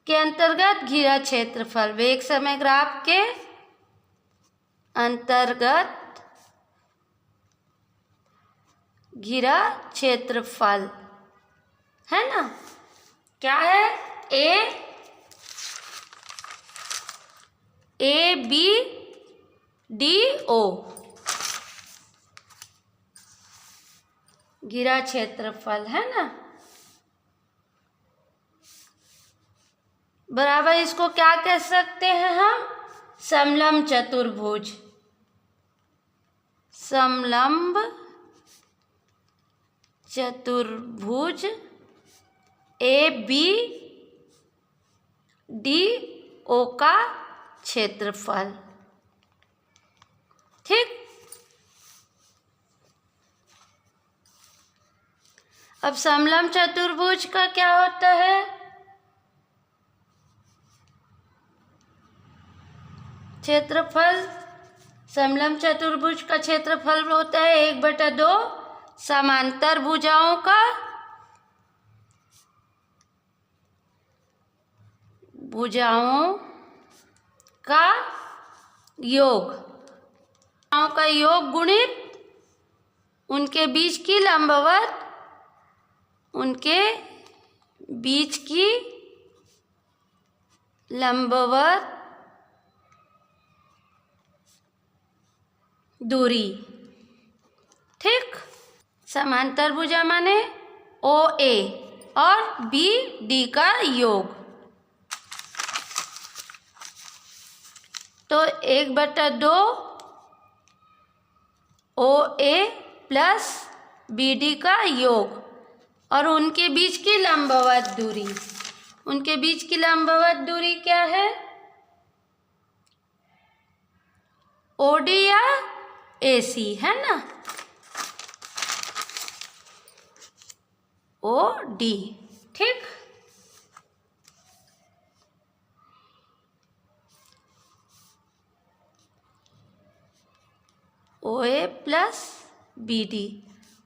के अंतर्गत घिरा क्षेत्रफल। वेग समय ग्राफ के अंतर्गत घिरा क्षेत्रफल है ना, क्या है? ABDO घिरा क्षेत्रफल है ना, बराबर इसको क्या कह सकते हैं हम? समलंब चतुर्भुज। समलंब चतुर्भुज ABDO का क्षेत्रफल। ठीक, अब समलंब चतुर्भुज का क्या होता है? क्षेत्रफल। समलंब चतुर्भुज का क्षेत्रफल होता है 1/2 समांतर भुजाओं का योग। भुजाओं का योग गुणित उनके बीच की लंबवत दूरी। ठीक। समांतर भुजा माने OA और BD का योग। तो 1/2 OA प्लस BD का योग और उनके बीच की लंबवत दूरी। उनके बीच की लंबवत दूरी क्या है? OD या AC है ना? OD। ठीक। OA plus BD।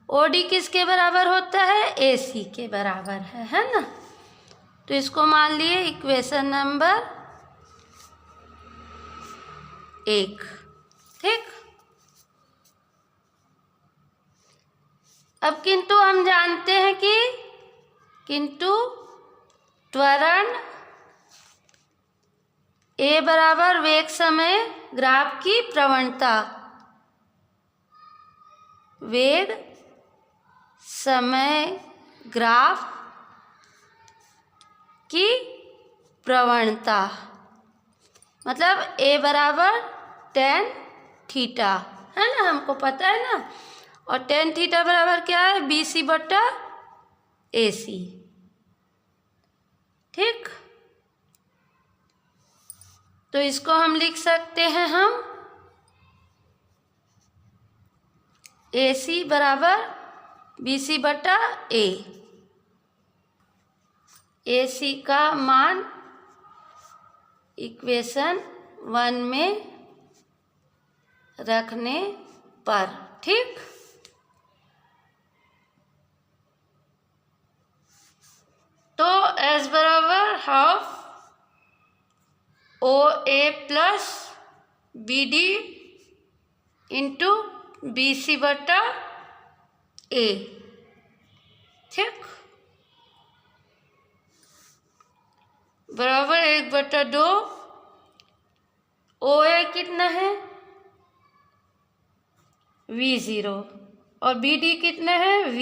OD किसके बराबर होता है? AC के बराबर है ना? तो इसको मान लिए इक्वेशन नंबर 1। ठीक। अब किंतु हम जानते हैं कि त्वरण A बराबर वेग समय ग्राफ की प्रवणता। वेग समय ग्राफ की प्रवणता मतलब A बराबर tan थीटा है ना? हमको पता है ना। और tan थीटा बराबर क्या है? BC/AC। ठीक। तो इसको हम लिख सकते हैं AC बराबर BC/A। AC का मान इक्वेशन 1 में रखने पर। ठीक। तो S बराबर half OA plus BD into BC/A। ठीक। बराबर 1/2 OA कितना है? V0 और BD कितना है? V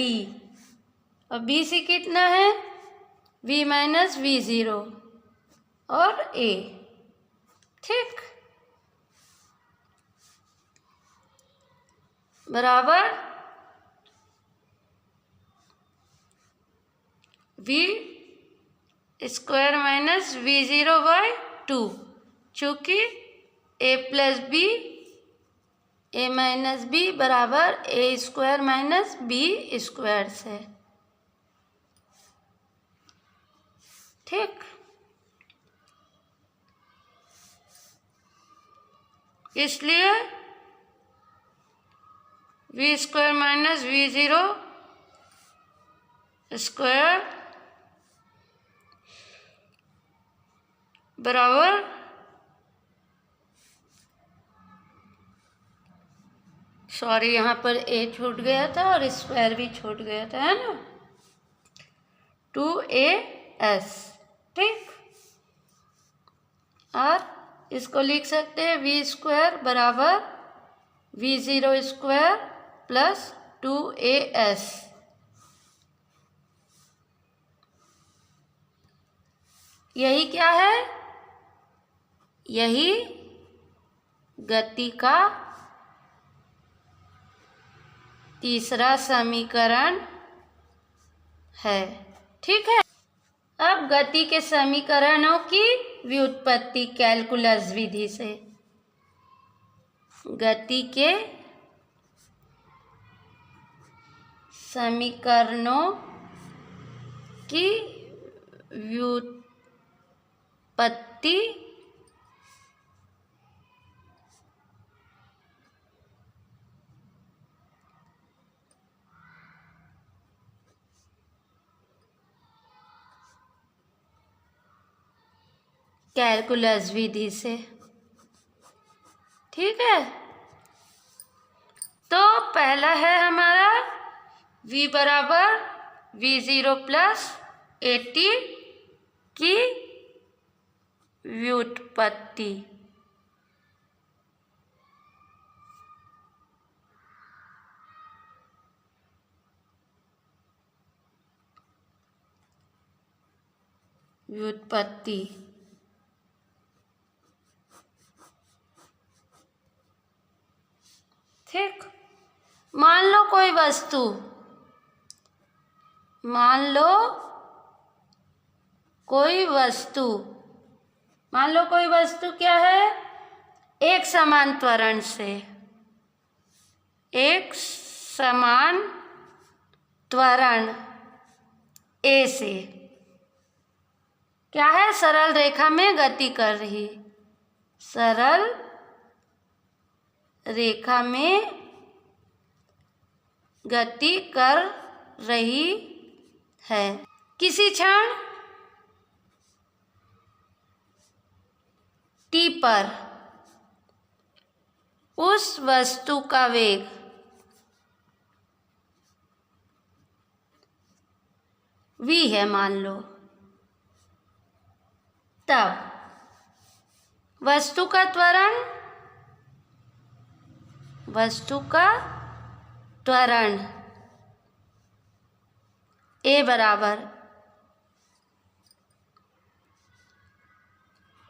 और BC कितना है? V-V0 और A। ठीक। बराबर V² - V0/2 चूँकि A plus B A- B बराबर A² - B² से। ठीक। इसलिए V² - V0² बराबर सॉरी यहाँ पर A छूट गया था और स्क्वायर भी छूट गया था है ना? 2AS। ठीक। और इसको लिख सकते हैं V² बराबर V0² प्लस 2AS। यही क्या है? यही गति का तीसरा समीकरण है। ठीक है। अब गति के समीकरणों की व्युत्पत्ति कैलकुलस विधि से। गति के समीकरणों की व्युत्पत्ति कैलकुलस विधि से। ठीक है, तो पहला है हमारा v बराबर v0 प्लस 80 की व्युत्पत्ति। व्युत्पत्ति ठीक। मान लो कोई वस्तु, मान लो कोई वस्तु क्या है, एक समान त्वरण से, एक समान त्वरण ए से क्या है, सरल रेखा में गति कर रही, सरल रेखा में गति कर रही है। किसी क्षण t पर उस वस्तु का वेग v है मान लो, तब वस्तु का त्वरण a बराबर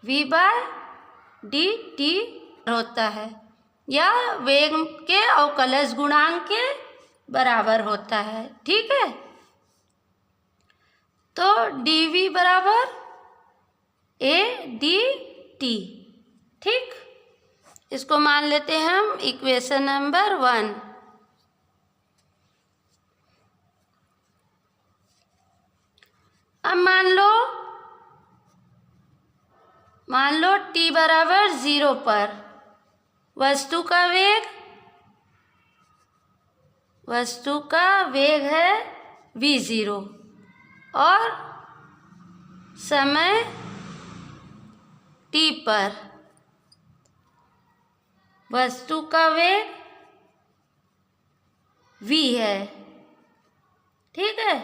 v बाय डी टी होता है, या वेग के अवकलज गुणांक के बराबर होता है। ठीक है, तो dv बराबर a डी टी। ठीक, इसको मान लेते हैं हम इक्वेशन नंबर 1। अब मान लो t बराबर 0 पर वस्तु का वेग है v0 और समय t पर वस्तु का वेग v है। ठीक है,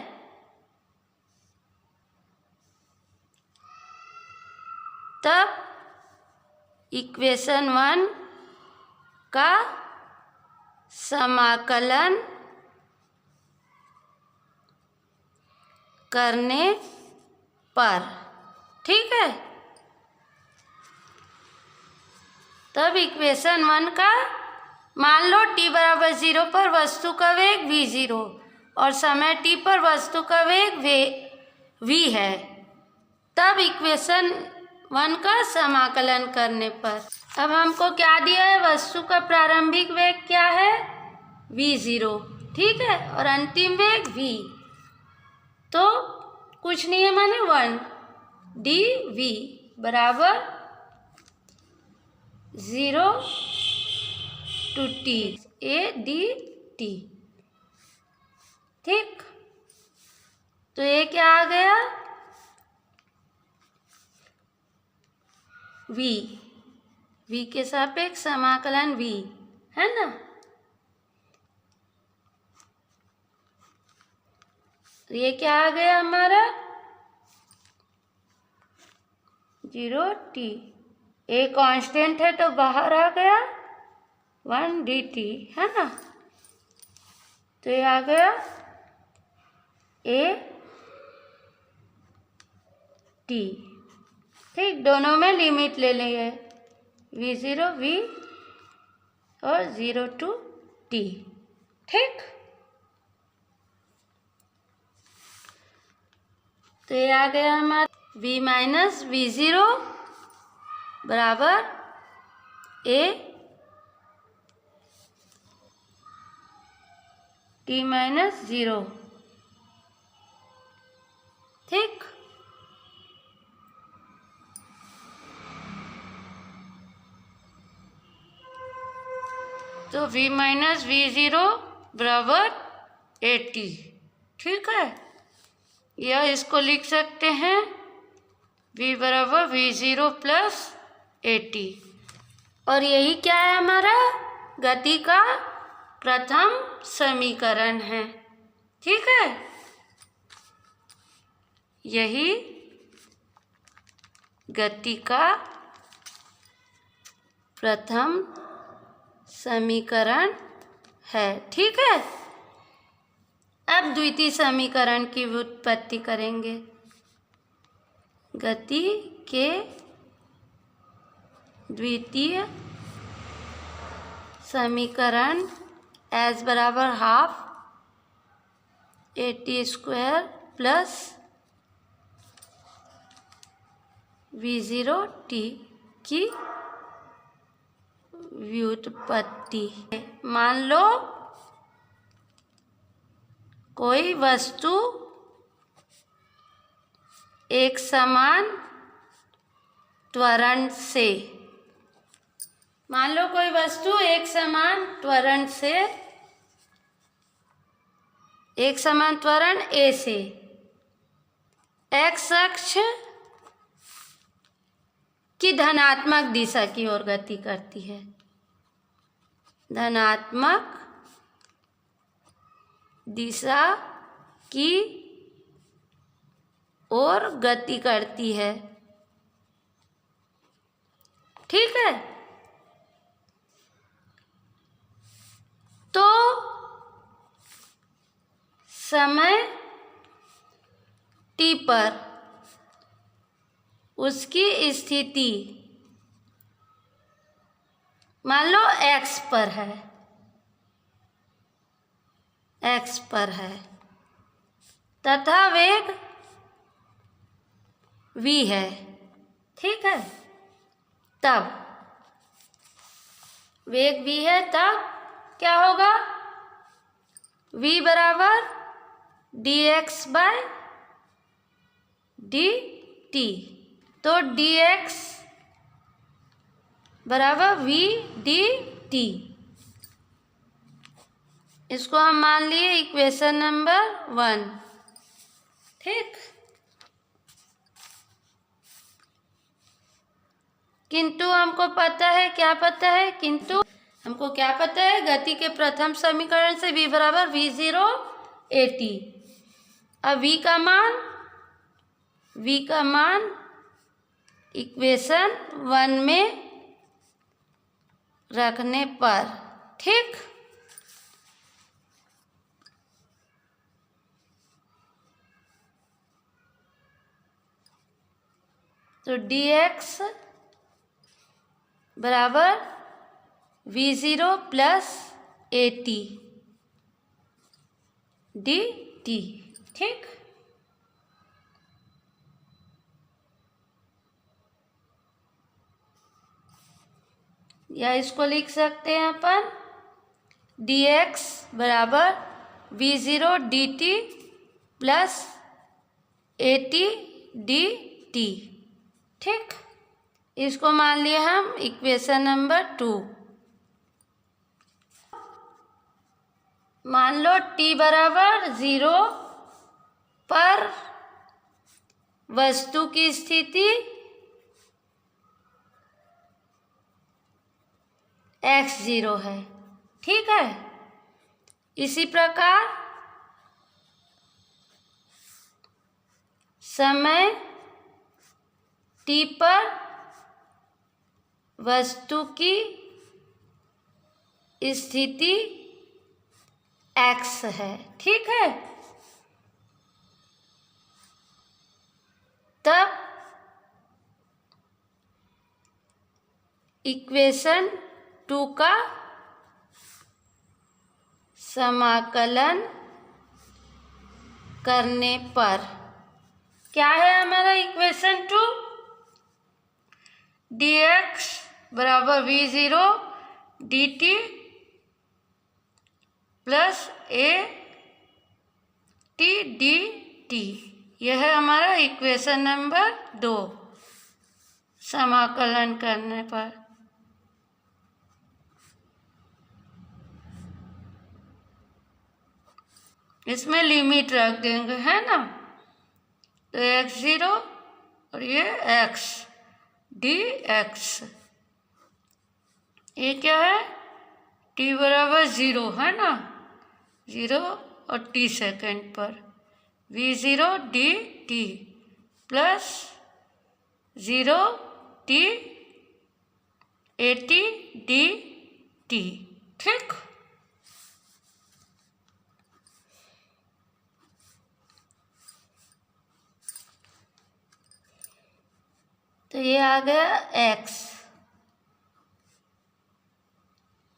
तब इक्वेशन 1 का समाकलन करने पर, ठीक है, तब इक्वेशन 1 का मान लो t बराबर 0 पर वस्तु का वेग v0 और समय t पर वस्तु का वेग v है, तब इक्वेशन 1 का समाकलन करने पर अब हमको क्या दिया है, वस्तु का प्रारंभिक वेग क्या है v0, ठीक है, और अंतिम वेग v, तो कुछ नहीं है माने 1 dv बराबर 0 to t a dt। ठीक, तो ये क्या आ गया v के सापेक्ष समाकलन v है ना। तो ये क्या आ गया हमारा 0t, a कांस्टेंट है तो बाहर आ गया 1 dt है ना, तो ये आ गया a t। ठीक, दोनों में लिमिट ले लेंगे v0 v और 0 to t। ठीक, तो ये आ गया हमारा v माइनस v0 बराबर a t माइनस 0। ठीक। तो v माइनस वी ज़ीरो बराबर 80, ठीक है। या इसको लिख सकते हैं v बराबर वी ज़ीरो प्लस 80। और यही क्या है, हमारा गति का प्रथम समीकरण है, ठीक है। यही गति का प्रथम समीकरण है, ठीक है। अब द्वितीय समीकरण की व्युत्पत्ति करेंगे। गति के द्वितीय समीकरण एस बराबर half 80 square plus V zero T की व्युत्पत्ति। मान लो कोई वस्तु एक समान त्वरण से, मान लो कोई वस्तु एक समान त्वरण से, एक समान त्वरण ए से एक्स अक्ष की धनात्मक दिशा की ओर गति करती है, धनात्मक दिशा की ओर गति करती है, ठीक है। तो समय t पर उसकी स्थिति मान लो x पर है, x पर है तथा वेग v है, ठीक है। तब वेग v है, तब क्या होगा, v बराबर dx बाय dt। तो dx बराबर v dt, इसको हम मान लिए इक्वेशन नंबर 1, ठीक। किंतु हमको पता है, क्या पता है, किंतु हमको क्या पता है, गति के प्रथम समीकरण से v बराबर वी ज़ीरो 80। अब v का मान इक्वेशन 1 में रखने पर, ठीक। तो dx बराबर वी ज़ीरो प्लस 80 dt, ठीक। या इसको लिख सकते हैं अपन dx बराबर V zero dt plus 80 dt, ठीक। इसको मान लिए हम इक्वेशन नंबर 2। मान लो t बराबर 0 पर वस्तु की स्थिति x0 है, ठीक है। इसी प्रकार समय t पर वस्तु की स्थिति x है, ठीक है। तब इक्वेशन 2 का समाकलन करने पर क्या है हमारा इक्वेशन 2, dx बराबर V zero dt plus a t dt, यह है हमारा इक्वेशन नंबर 2 समाकलन करने पर। इसमें लिमिट रख देंगे, है ना। तो x0 और ये x dx, ये क्या है, t बराबर 0 है ना, 0 और t सेकेंड पर, v0 dt plus 0 t 80 dt। ठीक, तो ये आ गया x,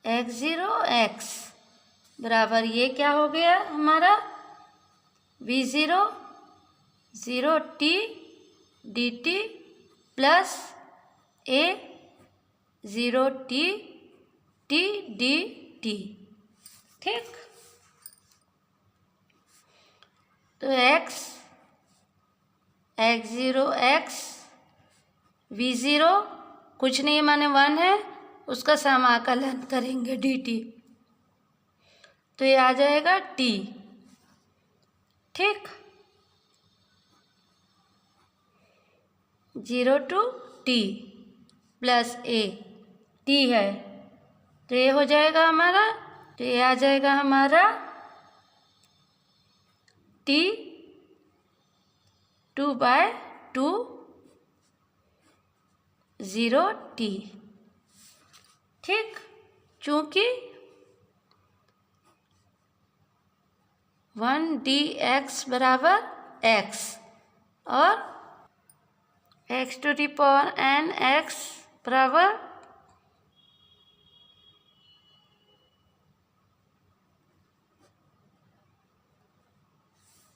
x0 x बराबर ये क्या हो गया हमारा, v0 0 t dt plus a 0 t t dt। ठीक, तो x0 x v0 कुछ नहीं माने 1 है, उसका समाकलन करेंगे dt, तो ये आ जाएगा t। ठीक, 0 to t plus a, t है तो ये हो जाएगा हमारा, तो ये आ जाएगा हमारा t 2/2 0 t। ठीक, चूंकि 1 dx बराबर x और x to the power n x बराबर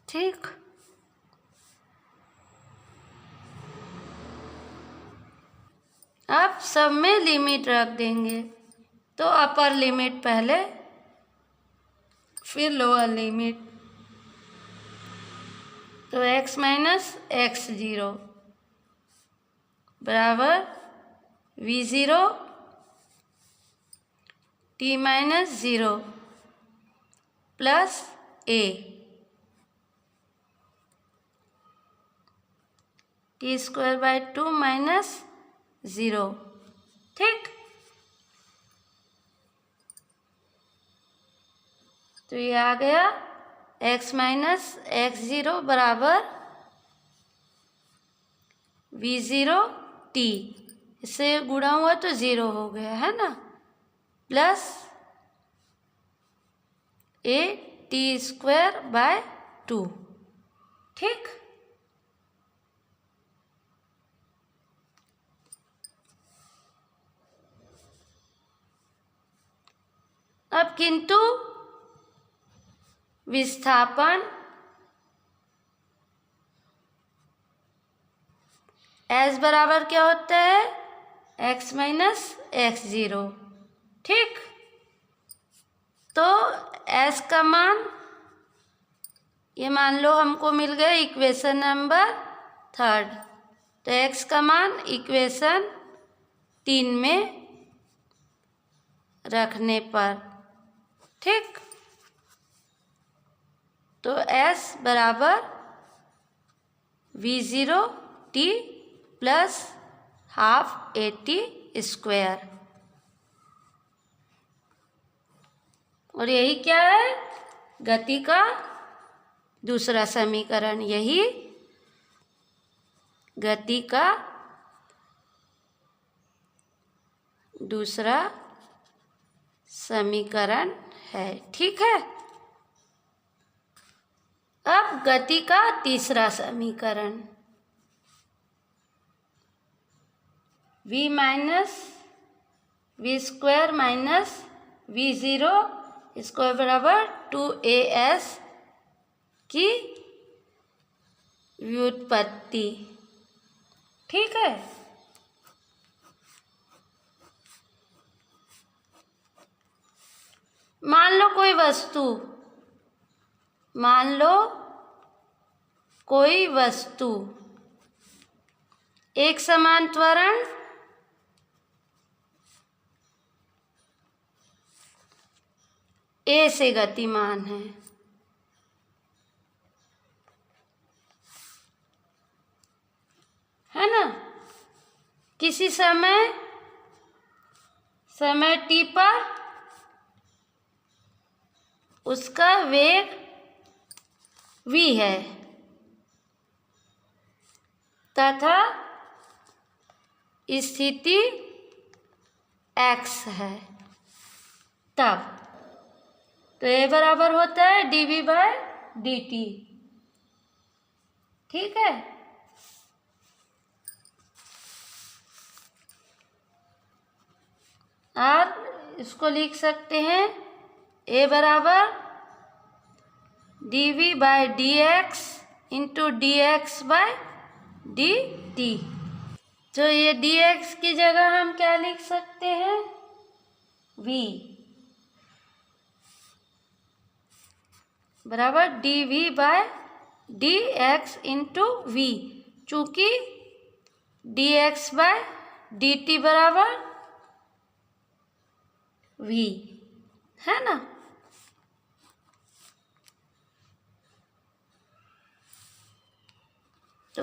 ठीक, अब सब में लिमिट रख देंगे, तो अपर लिमिट पहले फिर लोअर लिमिट, तो x माइनस x0 बराबर v0 t minus 0 plus a t² minus 0। ठीक, तो ये आ गया x माइनस x0 बराबर v0 t, इससे गुणा हुआ तो 0 हो गया, है ना, प्लस a t²/2। ठीक, अब किंतु विस्थापन s बराबर क्या होता है, x माइनस x0। ठीक, तो s का मान ये मान लो हमको मिल गया इक्वेशन नंबर 3, तो x का मान इक्वेशन 3 में रखने पर। ठीक, तो s बराबर v0 t plus half at², और यही क्या है, गति का दूसरा समीकरण, यही गति का दूसरा समीकरण है। ठीक है, अब गति का तीसरा समीकरण, v minus v² minus v0 इसको बराबर 2as की व्युत्पत्ति। ठीक है, मान लो कोई वस्तु, मान लो कोई वस्तु एक समान त्वरण ए से गतिमान है ना। किसी समय t पर उसका वेग v है तथा स्थिति x है, तब तो ये बराबर होता है dv/dt। ठीक है। और इसको लिख सकते हैं a बराबर dv/dx इंटू dx/dt। तो ये dx की जगह हम क्या लिख सकते हैं, v बराबर dv/dx इंटू v, चूँकि dx/dt बराबर v है ना। तो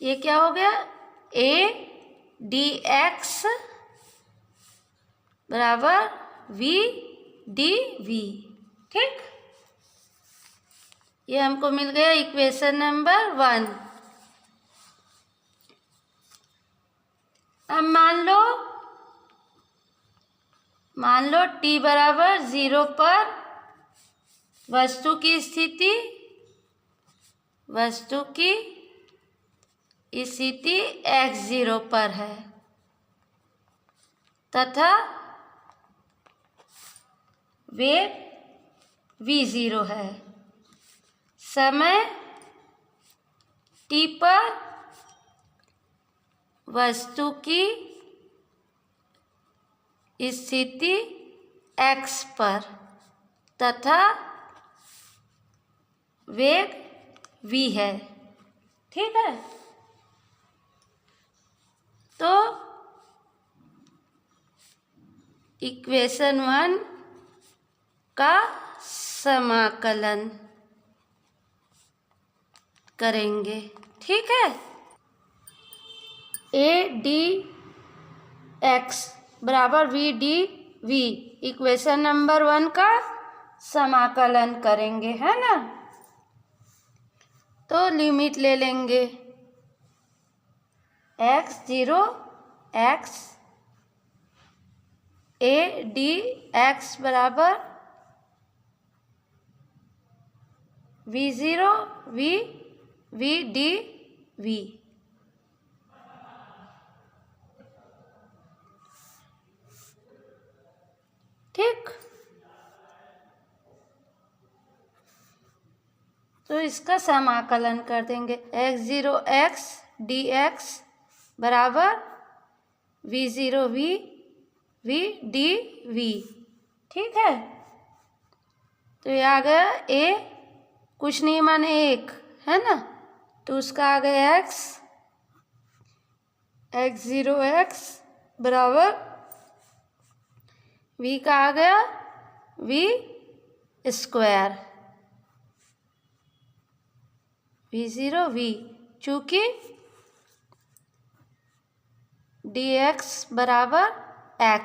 ये क्या हो गया, a dx बराबर v dv। ठीक, ये हमको मिल गया इक्वेशन नंबर 1। अब मान लो t बराबर 0 पर वस्तु की स्थिति x0 पर है तथा वेग v0 है। समय t पर वस्तु की स्थिति x पर तथा वेग v है। ठीक है। तो इक्वेशन 1 का समाकलन करेंगे। ठीक है। a dx बराबर v dv इक्वेशन नंबर 1 का समाकलन करेंगे, है ना। तो लिमिट ले लेंगे x0 x a dx बराबर v0 v dv। ठीक, तो इसका समाकलन कर देंगे x0 x dx बराबर v0 v dv। ठीक है। तो ये आ गया a कुछ नहीं माने 1 है ना, तो उसका आ गया x0 x बराबर v का आ गया v स्क्वायर v0 v, चूँकि dx बराबर x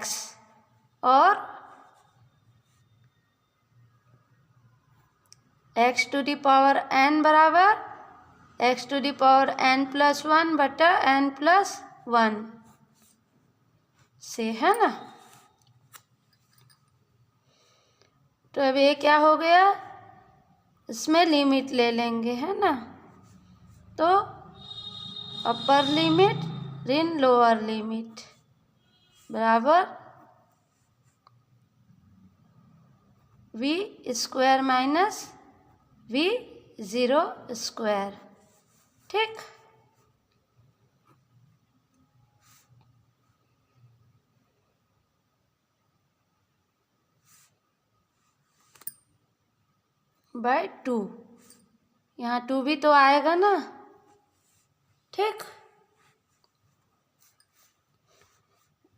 और x to the power n बराबर x to the power n+1 बटा n+1 से, है ना। तो अब ये क्या हो गया, इसमें लिमिट ले लेंगे, है ना। तो अपर लिमिट ऋण लोअर लिमिट बराबर v square minus v0 square. ठीक, बाय 2। यहाँ 2 भी तो आएगा ना, ठीक।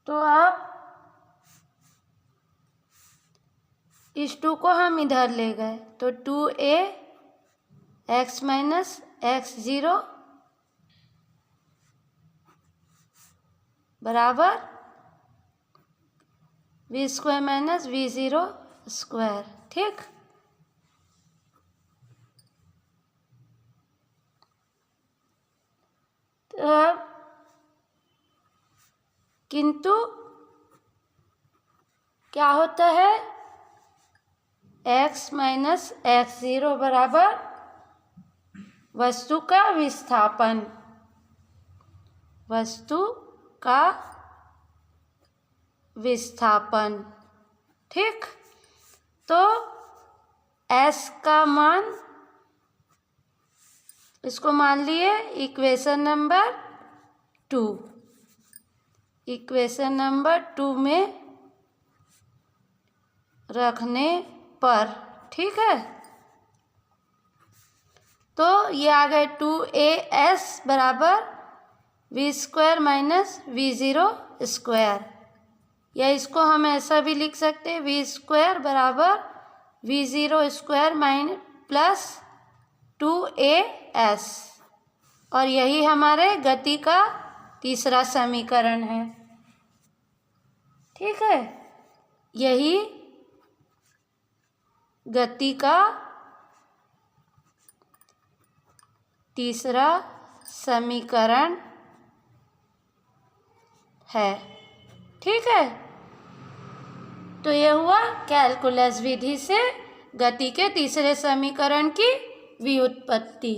तो अब इस 2 को हम इधर ले गए तो 2a x माइनस x0 बराबर v square minus v0 square, ठीक। तो अब किंतु क्या होता है, x माइनस x0 बराबर वस्तु का विस्थापन, वस्तु का विस्थापन, ठीक। तो s का मान, इसको मान लिए इक्वेशन नंबर 2, इक्वेशन नंबर 2 में रखने पर, ठीक है। तो ये आ गए 2as बराबर v square minus v0 square, या इसको हम ऐसा भी लिख सकते हैं v स्क्वायर बराबर v0 square minus plus 2as, और यही हमारे गति का तीसरा समीकरण है, ठीक है। यही गति का तीसरा समीकरण है, ठीक है। तो यह हुआ कैलकुलस विधि से गति के तीसरे समीकरण की व्युत्पत्ति।